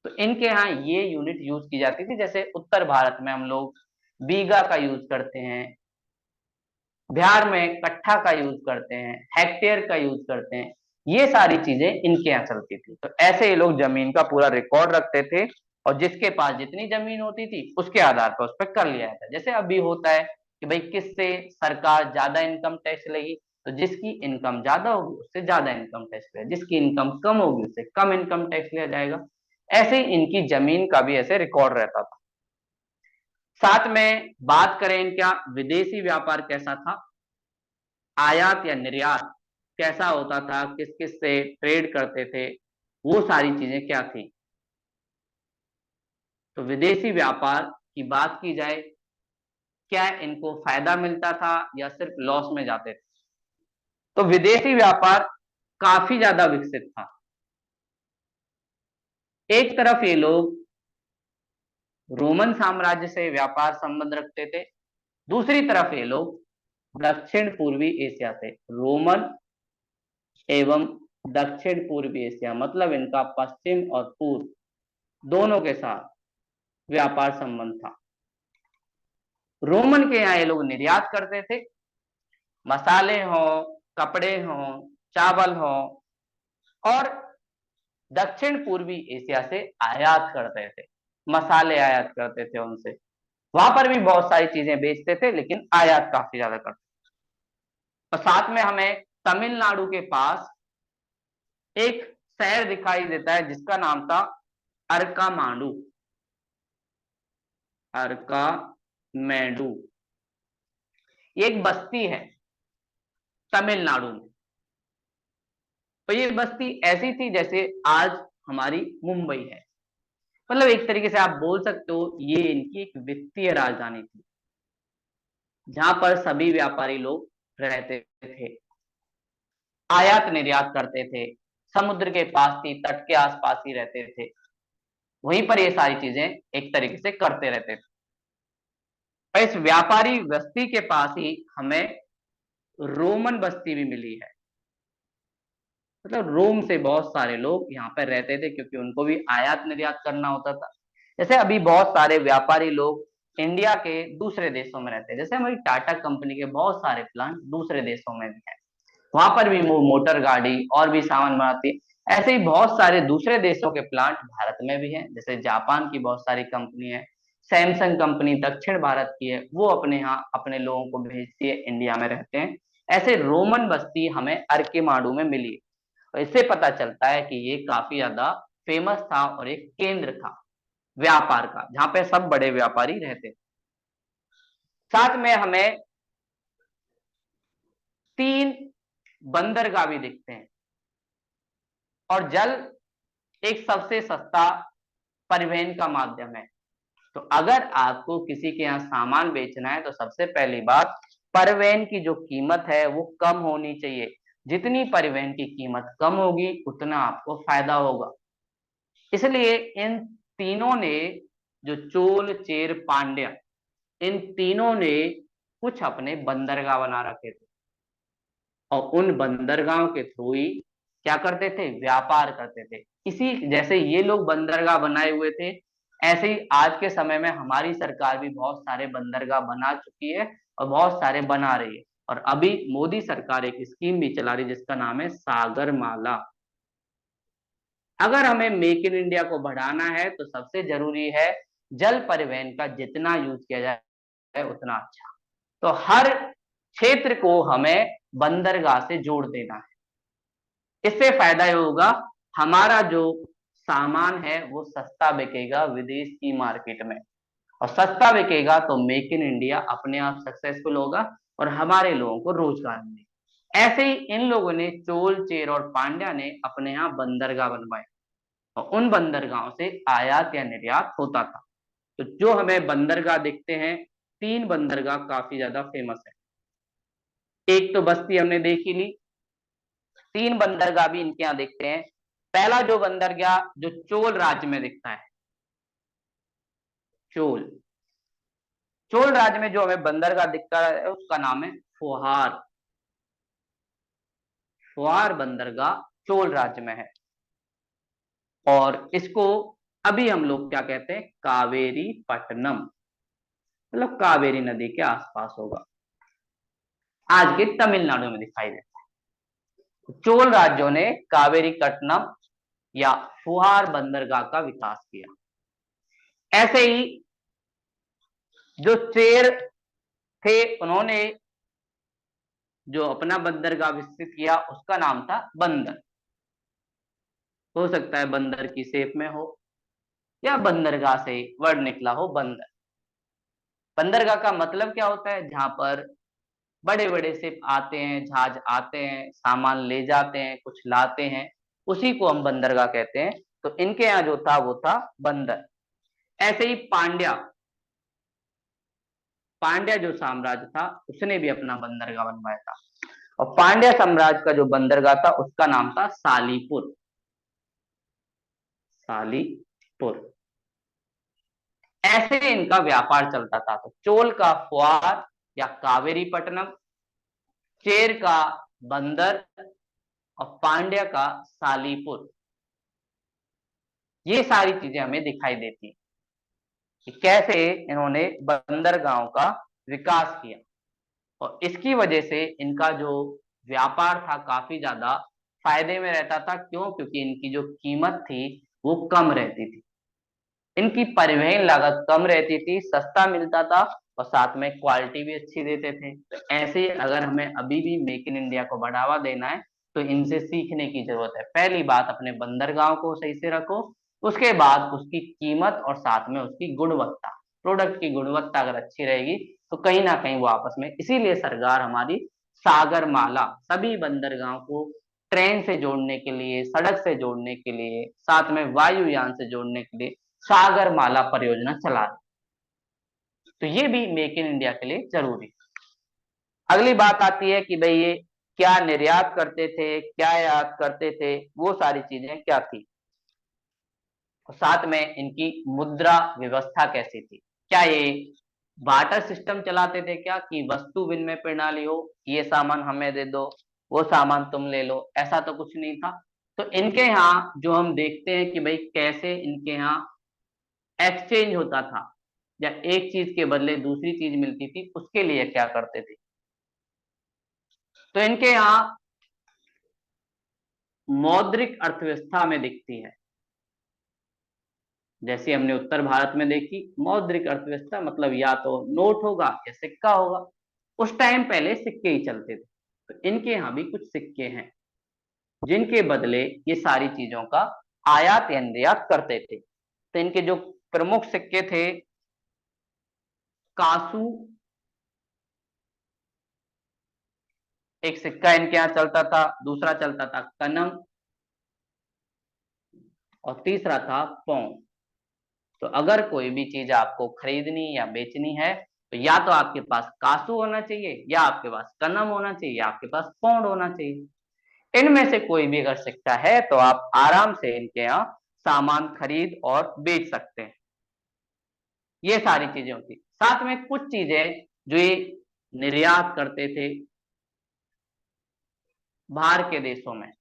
तो इनके यहाँ ये यूनिट यूज की जाती थी। जैसे उत्तर भारत में हम लोग बीघा का यूज करते हैं, बिहार में कट्ठा का यूज करते हैं, हेक्टेयर का यूज करते हैं, ये सारी चीजें इनके यहाँ चलती थी। तो ऐसे ये लोग जमीन का पूरा रिकॉर्ड रखते थे और जिसके पास जितनी जमीन होती थी उसके आधार पर उस पर कर लिया जाता है। जैसे अभी होता है कि भाई किससे सरकार ज्यादा इनकम टैक्स लेगी, तो जिसकी इनकम ज्यादा होगी उससे ज्यादा इनकम टैक्स लिया, जिसकी इनकम कम होगी उससे कम इनकम टैक्स लिया जाएगा। ऐसे ही इनकी जमीन का भी ऐसे रिकॉर्ड रहता था। साथ में बात करें इनका विदेशी व्यापार कैसा था, आयात या निर्यात कैसा होता था, किस किस से ट्रेड करते थे, वो सारी चीजें क्या थी। तो विदेशी व्यापार की बात की जाए, क्या इनको फायदा मिलता था या सिर्फ लॉस में जाते थे, तो विदेशी व्यापार काफी ज्यादा विकसित था। एक तरफ ये लोग रोमन साम्राज्य से व्यापार संबंध रखते थे, दूसरी तरफ ये लोग दक्षिण पूर्वी एशिया से, रोमन एवं दक्षिण पूर्वी एशिया मतलब इनका पश्चिम और पूर्व दोनों के साथ व्यापार संबंध था। रोमन के यहाँ ये लोग निर्यात करते थे, मसाले हो, कपड़े हो, चावल हो, और दक्षिण पूर्वी एशिया से आयात करते थे, मसाले आयात करते थे उनसे। वहां पर भी बहुत सारी चीजें बेचते थे लेकिन आयात काफी ज्यादा करते थे। और साथ में हमें तमिलनाडु के पास एक शहर दिखाई देता है जिसका नाम था अरकामांडू, अरकामेडू। ये एक बस्ती है तमिलनाडु में। तो ये बस्ती ऐसी थी जैसे आज हमारी मुंबई है, मतलब एक तरीके से आप बोल सकते हो ये इनकी एक वित्तीय राजधानी थी, जहां पर सभी व्यापारी लोग रहते थे, आयात निर्यात करते थे, समुद्र के पास थी, तट के आसपास ही रहते थे, वहीं पर ये सारी चीजें एक तरीके से करते रहते थे। और इस व्यापारी बस्ती के पास ही हमें रोमन बस्ती भी मिली है, मतलब रोम से बहुत सारे लोग यहाँ पर रहते थे क्योंकि उनको भी आयात निर्यात करना होता था। जैसे अभी बहुत सारे व्यापारी लोग इंडिया के दूसरे देशों में रहते हैं, जैसे हमारी टाटा कंपनी के बहुत सारे प्लांट दूसरे देशों में भी हैं, वहां पर भी वो मोटर गाड़ी और भी सामान बनाती है। ऐसे ही बहुत सारे दूसरे देशों के प्लांट भारत में भी हैं, जैसे जापान की बहुत सारी कंपनी है, सैमसंग कंपनी दक्षिण भारत की है, वो अपने यहाँ अपने लोगों को भेजती है, इंडिया में रहते हैं। ऐसे रोमन बस्ती हमें अर्किमाडू में मिली, और इससे पता चलता है कि ये काफी ज्यादा फेमस था और एक केंद्र था व्यापार का, जहां पे सब बड़े व्यापारी रहते थे। साथ में हमें 3 बंदरगाह भी दिखते हैं, और जल एक सबसे सस्ता परिवहन का माध्यम है। तो अगर आपको किसी के यहाँ सामान बेचना है तो सबसे पहली बात, परिवहन की जो कीमत है वो कम होनी चाहिए। जितनी परिवहन की कीमत कम होगी उतना आपको फायदा होगा। इसलिए इन तीनों ने, जो चोल चेर पांड्या, इन तीनों ने कुछ अपने बंदरगाह बना रखे थे, और उन बंदरगाहों के थ्रू ही क्या करते थे, व्यापार करते थे। इसी जैसे ये लोग बंदरगाह बनाए हुए थे, ऐसे ही आज के समय में हमारी सरकार भी बहुत सारे बंदरगाह बना चुकी है और बहुत सारे बना रही है। और अभी मोदी सरकार एक स्कीम भी चला रही है जिसका नाम है सागरमाला। अगर हमें मेक इन इंडिया को बढ़ाना है तो सबसे जरूरी है जल परिवहन का जितना यूज किया जाए उतना अच्छा। तो हर क्षेत्र को हमें बंदरगाह से जोड़ देना है। इससे फायदा ये होगा, हमारा जो सामान है वो सस्ता बिकेगा विदेश की मार्केट में, और सस्ता बिकेगा तो मेक इन इंडिया अपने आप सक्सेसफुल होगा और हमारे लोगों को रोजगार मिलेगा। ऐसे ही इन लोगों ने, चोल चेर और पांड्या ने, अपने यहाँ बंदरगाह बनवाए, और उन बंदरगाहों से आयात या निर्यात होता था। तो जो हमें बंदरगाह दिखते हैं, 3 बंदरगाह काफी ज्यादा फेमस है। एक तो बस्ती हमने देख ही ली, 3 बंदरगाह भी इनके यहाँ दिखते हैं। पहला जो बंदरगाह जो चोल राज्य में दिखता है, चोल चोल राज्य में जो हमें बंदरगाह दिखता है उसका नाम है फुहार। फुहार बंदरगाह चोल राज्य में है, और इसको अभी हम लोग क्या कहते हैं, कावेरी पट्टनम, मतलब कावेरी नदी के आसपास होगा, आज के तमिलनाडु में दिखाई देता है। चोल राज्यों ने कावेरी पट्टनम या फुहार बंदरगाह का विकास किया। ऐसे ही जो चेर थे, उन्होंने जो अपना बंदरगाह विकसित किया उसका नाम था बंदर। हो सकता है बंदर की शेप में हो, या बंदरगाह से वर्ड निकला हो बंदर। बंदरगाह का मतलब क्या होता है, जहां पर बड़े बड़े शिप आते हैं, जहाज आते हैं, सामान ले जाते हैं, कुछ लाते हैं, उसी को हम बंदरगाह कहते हैं। तो इनके यहाँ जो था वो था बंदर। ऐसे ही पांड्या, पांड्या जो साम्राज्य था उसने भी अपना बंदरगाह बनवाया था, और पांड्या साम्राज्य का जो बंदरगाह था उसका नाम था सालीपुर। सालीपुर। ऐसे इनका व्यापार चलता था। तो चोल का फुआर या कावेरी पट्टनम, चेर का बंदर, और पांड्या का सालीपुर, ये सारी चीजें हमें दिखाई देती कि कैसे इन्होंने बंदरगाहों का विकास किया। और इसकी वजह से इनका जो व्यापार था काफी ज्यादा फायदे में रहता था। क्यों? क्योंकि इनकी जो कीमत थी वो कम रहती थी, इनकी परिवहन लागत कम रहती थी, सस्ता मिलता था, और साथ में क्वालिटी भी अच्छी देते थे। तो ऐसे ही अगर हमें अभी भी मेक इन इंडिया को बढ़ावा देना है तो इनसे सीखने की जरूरत है। पहली बात, अपने बंदरगाह को सही से रखो, उसके बाद उसकी कीमत और साथ में उसकी गुणवत्ता, प्रोडक्ट की गुणवत्ता अगर अच्छी रहेगी तो कहीं ना कहीं वो आपस में, इसीलिए सरकार हमारी सागरमाला, सभी बंदरगाहों को ट्रेन से जोड़ने के लिए, सड़क से जोड़ने के लिए, साथ में वायुयान से जोड़ने के लिए सागरमाला परियोजना चला रही। तो ये भी मेक इन इंडिया के लिए जरूरी है। अगली बात आती है कि भाई ये क्या निर्यात करते थे, क्या आयात करते थे, वो सारी चीजें क्या थी, और साथ में इनकी मुद्रा व्यवस्था कैसी थी। क्या ये बार्टर सिस्टम चलाते थे क्या, कि वस्तु विनिमय प्रणाली हो, ये सामान हमें दे दो, वो सामान तुम ले लो, ऐसा तो कुछ नहीं था। तो इनके यहाँ जो हम देखते हैं कि भाई कैसे इनके यहाँ एक्सचेंज होता था या एक चीज के बदले दूसरी चीज मिलती थी, उसके लिए क्या करते थे। तो इनके यहाँ मौद्रिक अर्थव्यवस्था में दिखती है, जैसे हमने उत्तर भारत में देखी मौद्रिक अर्थव्यवस्था, मतलब या तो नोट होगा या सिक्का होगा। उस टाइम पहले सिक्के ही चलते थे, तो इनके यहाँ भी कुछ सिक्के हैं जिनके बदले ये सारी चीजों का आयात या निर्यात करते थे। तो इनके जो प्रमुख सिक्के थे, कांसू एक सिक्का इनके यहाँ चलता था, दूसरा चलता था कनम, और तीसरा था पौंड। तो अगर कोई भी चीज आपको खरीदनी या बेचनी है तो या तो आपके पास कासू होना चाहिए, या आपके पास कनम होना चाहिए, या आपके पास पौंड होना चाहिए। इनमें से कोई भी अगर सिक्का है तो आप आराम से इनके यहाँ सामान खरीद और बेच सकते हैं। ये सारी चीजें होती, साथ में कुछ चीजें जो ये निर्यात करते थे बाहर के देशों में,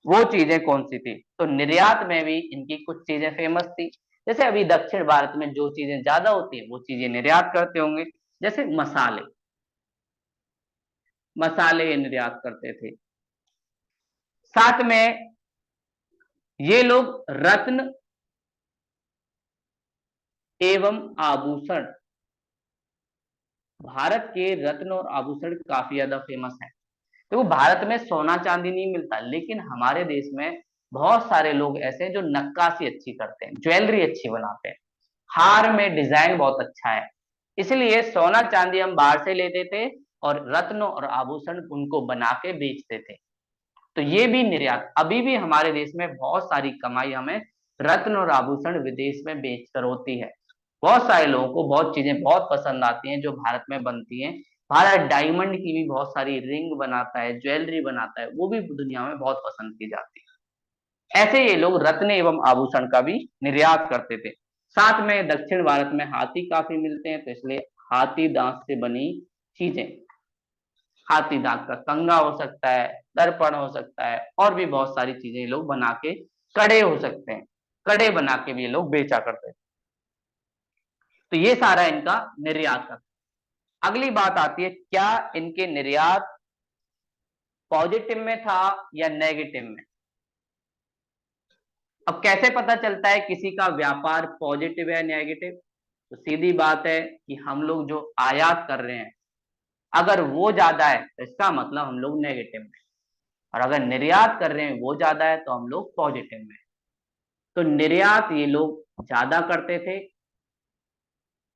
वो चीजें कौन सी थी। तो निर्यात में भी इनकी कुछ चीजें फेमस थी। जैसे अभी दक्षिण भारत में जो चीजें ज्यादा होती है वो चीजें निर्यात करते होंगे, जैसे मसाले, मसाले ये निर्यात करते थे। साथ में ये लोग रत्न एवं आभूषण, भारत के रत्न और आभूषण काफी ज्यादा फेमस है। तो भारत में सोना चांदी नहीं मिलता, लेकिन हमारे देश में बहुत सारे लोग ऐसे हैं जो नक्काशी अच्छी करते हैं, ज्वेलरी अच्छी बनाते हैं, हार में डिजाइन बहुत अच्छा है, इसलिए सोना चांदी हम बाहर से लेते थे और रत्न और आभूषण उनको बना के बेचते थे। तो ये भी निर्यात, अभी भी हमारे देश में बहुत सारी कमाई हमें रत्न और आभूषण विदेश में बेचकर होती है। बहुत सारे लोगों को बहुत चीजें बहुत पसंद आती हैं जो भारत में बनती हैं। भारत डायमंड की भी बहुत सारी रिंग बनाता है, ज्वेलरी बनाता है, वो भी दुनिया में बहुत पसंद की जाती है। ऐसे ये लोग रत्न एवं आभूषण का भी निर्यात करते थे। साथ में दक्षिण भारत में हाथी काफी मिलते हैं, तो इसलिए हाथी दांत से बनी चीजें, हाथी दांत का कंगा हो सकता है, दर्पण हो सकता है, और भी बहुत सारी चीजें ये लोग बना के, कड़े हो सकते हैं, कड़े बना के भी ये लोग बेचा करते हैं। तो ये सारा इनका निर्यात का। अगली बात आती है, क्या इनके निर्यात पॉजिटिव में था या नेगेटिव में। अब कैसे पता चलता है किसी का व्यापार पॉजिटिव है नेगेटिव। तो सीधी बात है कि हम लोग जो आयात कर रहे हैं, अगर वो ज्यादा है तो इसका मतलब हम लोग नेगेटिव में, और अगर निर्यात कर रहे हैं वो ज्यादा है तो हम लोग पॉजिटिव में। तो निर्यात ये लोग ज्यादा करते थे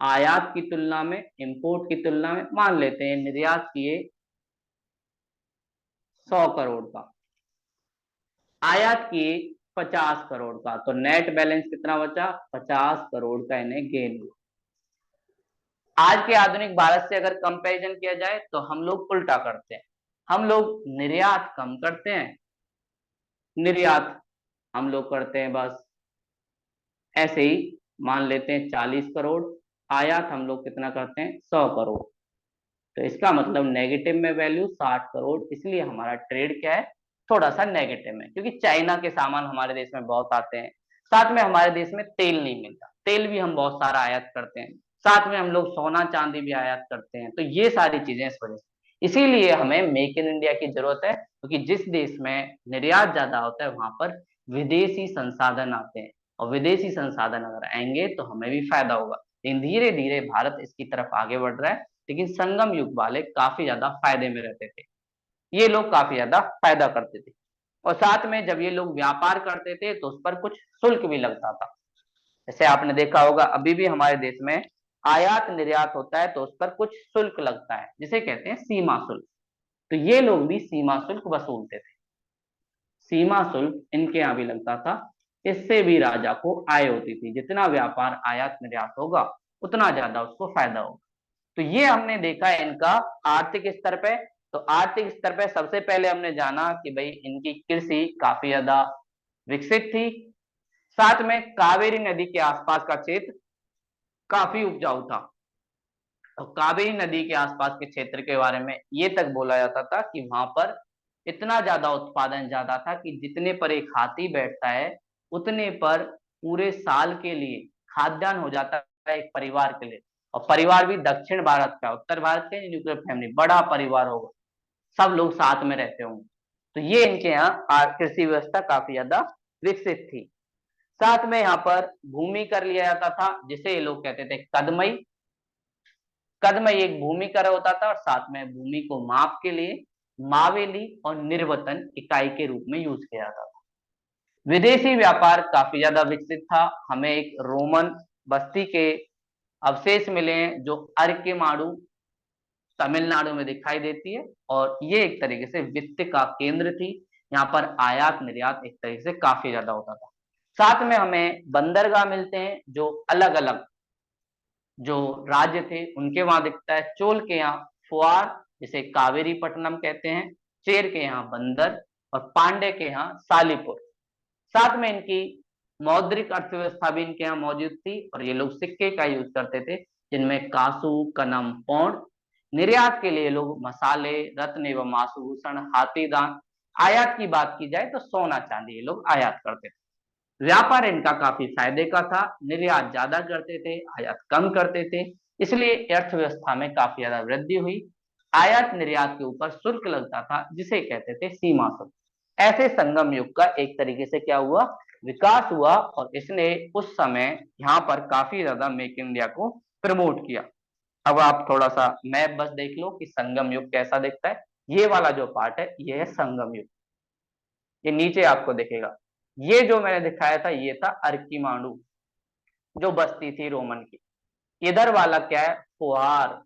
आयात की तुलना में, इंपोर्ट की तुलना में। मान लेते हैं निर्यात किए 100 करोड़ का, आयात किए 50 करोड़ का, तो नेट बैलेंस कितना बचा, 50 करोड़ का इन्हें गेन हुआ। आज के आधुनिक भारत से अगर कंपैरिजन किया जाए तो हम लोग उल्टा करते हैं, हम लोग निर्यात कम करते हैं, निर्यात हम लोग करते हैं बस ऐसे ही, मान लेते हैं 40 करोड़, आयात हम लोग कितना करते हैं 100 करोड़। तो इसका मतलब नेगेटिव में वैल्यू 60 करोड़, इसलिए हमारा ट्रेड क्या है, थोड़ा सा नेगेटिव में, क्योंकि चाइना के सामान हमारे देश में बहुत आते हैं। साथ में हमारे देश में तेल नहीं मिलता, तेल भी हम बहुत सारा आयात करते हैं। साथ में हम लोग सोना चांदी भी आयात करते हैं। तो ये सारी चीजें इस वजह से, इसीलिए हमें मेक इन इंडिया की जरूरत है, क्योंकि जिस देश में निर्यात ज्यादा होता है वहां पर विदेशी संसाधन आते हैं, और विदेशी संसाधन अगर आएंगे तो हमें भी फायदा होगा। लेकिन धीरे धीरे भारत इसकी तरफ आगे बढ़ रहा है, लेकिन संगम युग वाले काफी ज्यादा फायदे में रहते थे, ये लोग काफी ज्यादा फायदा करते थे। और साथ में जब ये लोग व्यापार करते थे तो उस पर कुछ शुल्क भी लगता था। जैसे आपने देखा होगा अभी भी हमारे देश में आयात निर्यात होता है तो उस पर कुछ शुल्क लगता है, जिसे कहते हैं सीमा शुल्क। तो ये लोग भी सीमा शुल्क वसूलते थे, सीमा शुल्क इनके यहाँ भी लगता था। इससे भी राजा को आय होती थी, जितना व्यापार आयात निर्यात होगा उतना ज्यादा उसको फायदा होगा। तो ये हमने देखा है इनका आर्थिक स्तर पे। तो आर्थिक स्तर पे सबसे पहले हमने जाना कि भाई इनकी कृषि काफी ज्यादा विकसित थी, साथ में कावेरी नदी के आसपास का क्षेत्र काफी उपजाऊ था। तो कावेरी नदी के आसपास के क्षेत्र के बारे में ये तक बोला जाता था कि वहां पर इतना ज्यादा उत्पादन ज्यादा था कि जितने पर एक हाथी बैठता है उतने पर पूरे साल के लिए खाद्यान्न हो जाता है एक परिवार के लिए। और परिवार भी दक्षिण भारत का, उत्तर भारत के न्यूक्लियर फैमिली, बड़ा परिवार होगा, सब लोग साथ में रहते होंगे। तो ये इनके यहाँ कृषि व्यवस्था काफी ज्यादा विकसित थी। साथ में यहाँ पर भूमि कर लिया जाता था, जिसे ये लोग कहते थे कदमई। कदमई एक भूमि कर होता था, और साथ में भूमि को माप के लिए मावेली और निर्वतन इकाई के रूप में यूज किया जाता था। विदेशी व्यापार काफी ज्यादा विकसित था। हमें एक रोमन बस्ती के अवशेष मिले हैं जो अर्केमाडू तमिलनाडु में दिखाई देती है, और ये एक तरीके से वित्त का केंद्र थी। यहाँ पर आयात निर्यात एक तरीके से काफी ज्यादा होता था। साथ में हमें बंदरगाह मिलते हैं जो अलग अलग जो राज्य थे उनके वहां दिखता है। चोल के यहाँ फुआर, जिसे कावेरी पट्टनम कहते हैं, चेर के यहाँ बंदर, और पांडे के यहाँ सालीपुर। साथ में इनकी मौद्रिक अर्थव्यवस्था भी इनके यहाँ मौजूद थी, और ये लोग सिक्के का यूज करते थे, जिनमें कासू, कनम, पौंड। निर्यात के लिए लोग मसाले, रत्न एवं आभूषण, हाथीदांत। आयात की बात की जाए तो सोना चांदी ये लोग आयात करते थे। व्यापार इनका काफी फायदे का था, निर्यात ज्यादा करते थे, आयात कम करते थे, इसलिए अर्थव्यवस्था में काफी ज्यादा वृद्धि हुई। आयात निर्यात के ऊपर शुल्क लगता था, जिसे कहते थे सीमा शुल्क। ऐसे संगम युग का एक तरीके से क्या हुआ, विकास हुआ, और इसने उस समय यहाँ पर काफी ज्यादा मेक इन इंडिया को प्रमोट किया। अब आप थोड़ा सा मैप बस देख लो कि संगम युग कैसा दिखता है। ये वाला जो पार्ट है ये है संगम युग, ये नीचे आपको दिखेगा। ये जो मैंने दिखाया था ये था अर्कीमांडू, जो बस्ती थी रोमन की। इधर वाला क्या है, फुहार।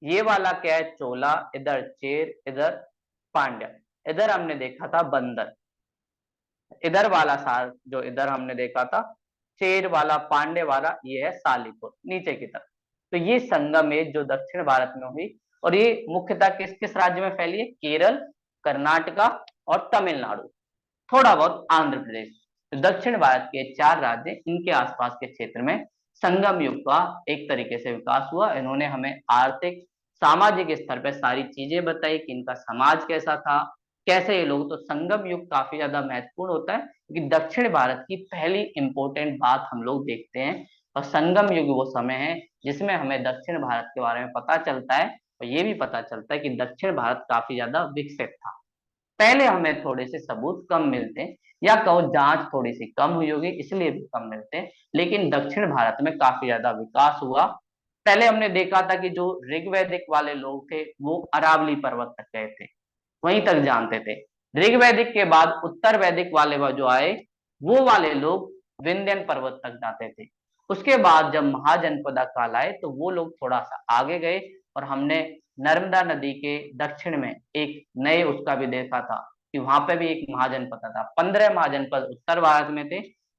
ये वाला क्या है, चोला। इधर चेर, इधर पांड्या। इधर हमने देखा था बंदर। इधर वाला सार जो इधर हमने देखा था चेर वाला, पांडे वाला, ये है सालीपुर नीचे की तरफ। तो ये संगम एज जो दक्षिण भारत में हुई, और ये मुख्यतः किस किस राज्य में फैली है, केरल, कर्नाटका और तमिलनाडु, थोड़ा बहुत आंध्र प्रदेश। तो दक्षिण भारत के 4 राज्य, इनके आसपास के क्षेत्र में संगम युग का एक तरीके से विकास हुआ। इन्होंने हमें आर्थिक सामाजिक स्तर पर सारी चीजें बताई कि इनका समाज कैसा था, कैसे ये लोग। तो संगम युग काफी ज्यादा महत्वपूर्ण होता है, क्योंकि दक्षिण भारत की पहली इंपॉर्टेंट बात हम लोग देखते हैं। और संगम युग वो समय है जिसमें हमें दक्षिण भारत के बारे में पता चलता है, और ये भी पता चलता है कि दक्षिण भारत काफी ज्यादा विकसित था। पहले हमें थोड़े से सबूत कम मिलते हैं, या कहो जांच थोड़ी सी कम हुई होगी इसलिए भी कम मिलते हैं, लेकिन दक्षिण भारत में काफी ज्यादा विकास हुआ। पहले हमने देखा था कि जो ऋग्वैदिक वाले लोग थे वो अरावली पर्वत तक गए थे, वहीं तक जानते थे। ऋग्वैदिक के बाद उत्तर वैदिक वाले जो आए, वो वाले लोग विंध्यन पर्वत तक जाते थे। उसके बाद जब महाजनपदा काल आए तो वो लोग थोड़ा सा आगे गए, और हमने नर्मदा नदी के दक्षिण में एक नए उसका भी देखा था कि वहां पे भी एक महाजनपद था। 15 महाजनपद उत्तर भारत में थे,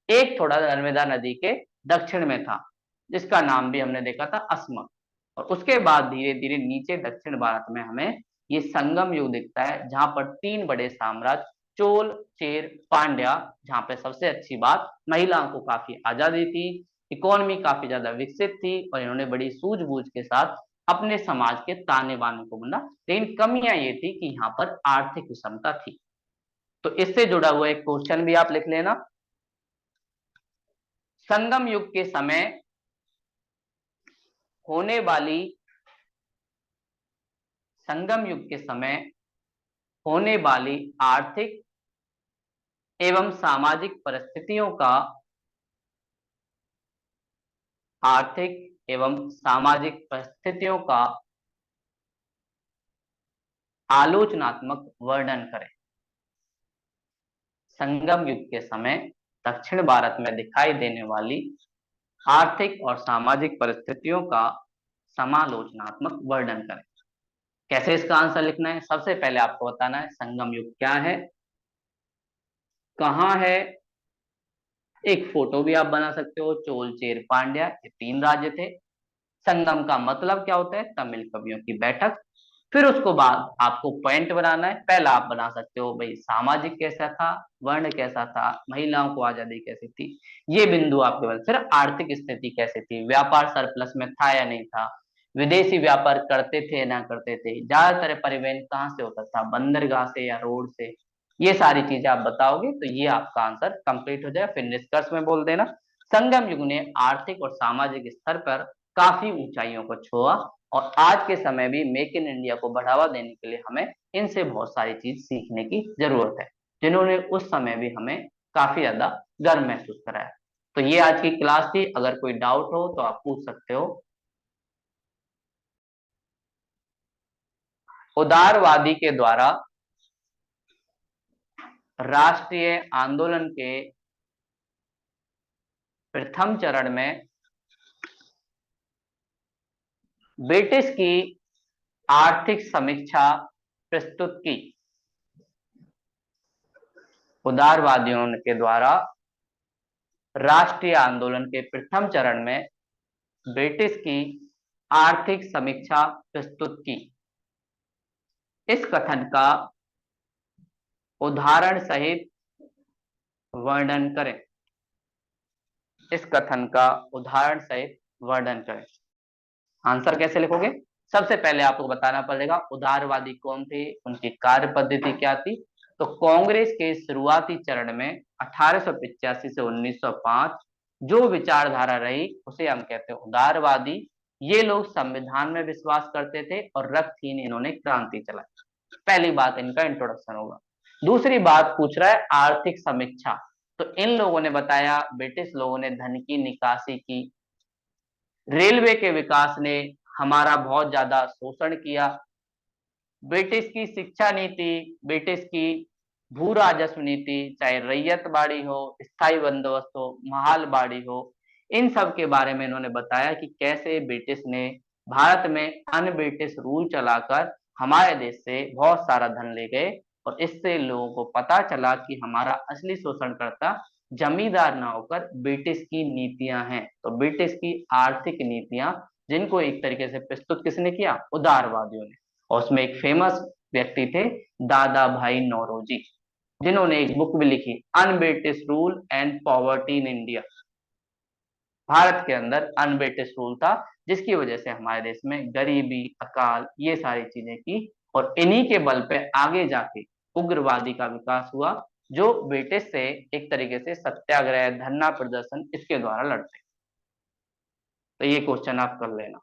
एक थोड़ा नर्मदा नदी के दक्षिण में था, जिसका नाम भी हमने देखा था अस्मक। और उसके बाद धीरे धीरे नीचे दक्षिण भारत में हमें ये संगम युग दिखता है, जहां पर 3 बड़े साम्राज्य, चोल, चेर, पांड्या, जहां पे सबसे अच्छी बात महिलाओं को काफी आजादी थी, इकोनॉमी काफी ज्यादा विकसित थी, और इन्होंने बड़ी सूझबूझ के साथ अपने समाज के ताने बाने को बुना। लेकिन कमियां ये थी कि यहाँ पर आर्थिक विषमता थी। तो इससे जुड़ा हुआ एक क्वेश्चन भी आप लिख लेना। संगम युग के समय होने वाली संगम युग के समय होने वाली आर्थिक एवं सामाजिक परिस्थितियों का आर्थिक एवं सामाजिक परिस्थितियों का आलोचनात्मक वर्णन करें। संगम युग के समय दक्षिण भारत में दिखाई देने वाली आर्थिक और सामाजिक परिस्थितियों का समालोचनात्मक वर्णन करें। कैसे इसका आंसर लिखना है, सबसे पहले आपको बताना है संगम युग क्या है, कहाँ है। एक फोटो भी आप बना सकते हो, चोल, चेर, पांड्या, ये 3 राज्य थे। संगम का मतलब क्या होता है, तमिल कवियों की बैठक। फिर उसको बाद आपको पॉइंट बनाना है। पहला आप बना सकते हो भाई सामाजिक कैसा था, वर्ण कैसा था, महिलाओं को आजादी कैसी थी, ये बिंदु आपके पास। फिर आर्थिक स्थिति कैसी थी, व्यापार सरप्लस में था या नहीं था, विदेशी व्यापार करते थे ना करते थे, ज्यादातर परिवहन कहाँ से होता था, बंदरगाह से या रोड से। ये सारी चीजें आप बताओगे तो ये आपका आंसर कंप्लीट हो जाएगा। फिर निष्कर्ष में बोल देना। संगम युग ने आर्थिक और सामाजिक स्तर पर काफी ऊंचाइयों को छुआ और आज के समय भी मेक इन इंडिया को बढ़ावा देने के लिए हमें इनसे बहुत सारी चीज सीखने की जरूरत है, जिन्होंने उस समय भी हमें काफी ज्यादा गर्व महसूस कराया। तो ये आज की क्लास थी, अगर कोई डाउट हो तो आप पूछ सकते हो। उदारवादी के द्वारा राष्ट्रीय आंदोलन के प्रथम चरण में ब्रिटिश की आर्थिक समीक्षा प्रस्तुत की। उदारवादियों के द्वारा राष्ट्रीय आंदोलन के प्रथम चरण में ब्रिटिश की आर्थिक समीक्षा प्रस्तुत की। इस कथन का उदाहरण सहित वर्णन करें। इस कथन का उदाहरण सहित वर्णन करें। आंसर कैसे लिखोगे? सबसे पहले आपको बताना पड़ेगा उदारवादी कौन थे, उनकी कार्य पद्धति क्या थी। तो कांग्रेस के शुरुआती चरण में 1885 से 1905 जो विचारधारा रही उसे हम कहते हैं उदारवादी। ये लोग संविधान में विश्वास करते थे और रक्तहीन इन्होंने क्रांति चलाई। पहली बात इनका इंट्रोडक्शन होगा। दूसरी बात पूछ रहा है आर्थिक समीक्षा। तो इन लोगों ने बताया ब्रिटिश लोगों ने धन की निकासी की, रेलवे के विकास ने हमारा बहुत ज्यादा शोषण किया, ब्रिटिश की शिक्षा नीति, ब्रिटिश की भू राजस्व नीति, चाहे रैयतबाड़ी हो, स्थायी बंदोबस्त हो, महालबाड़ी हो, इन सब के बारे में इन्होंने बताया कि कैसे ब्रिटिश ने भारत में अन ब्रिटिश रूल चलाकर हमारे देश से बहुत सारा धन ले गए और इससे लोगों को पता चला कि हमारा असली शोषणकर्ता जमींदार ना होकर ब्रिटिश की नीतियां हैं। तो ब्रिटिश की आर्थिक नीतियां जिनको एक तरीके से प्रस्तुत किसने किया? उदारवादियों ने। और उसमें एक फेमस व्यक्ति थे दादा भाई नौरोजी, जिन्होंने एक बुक भी लिखी un British rule and poverty in India. Bharat के अंदर अन ब्रिटिश रूल था जिसकी वजह से हमारे देश में गरीबी, अकाल, ये सारी चीजें की और इन्हीं के बल पे आगे जाके उग्रवादी का विकास हुआ जो ब्रिटिश से एक तरीके से सत्याग्रह, धरना प्रदर्शन इसके द्वारा लड़ते। तो ये क्वेश्चन आप कर लेना।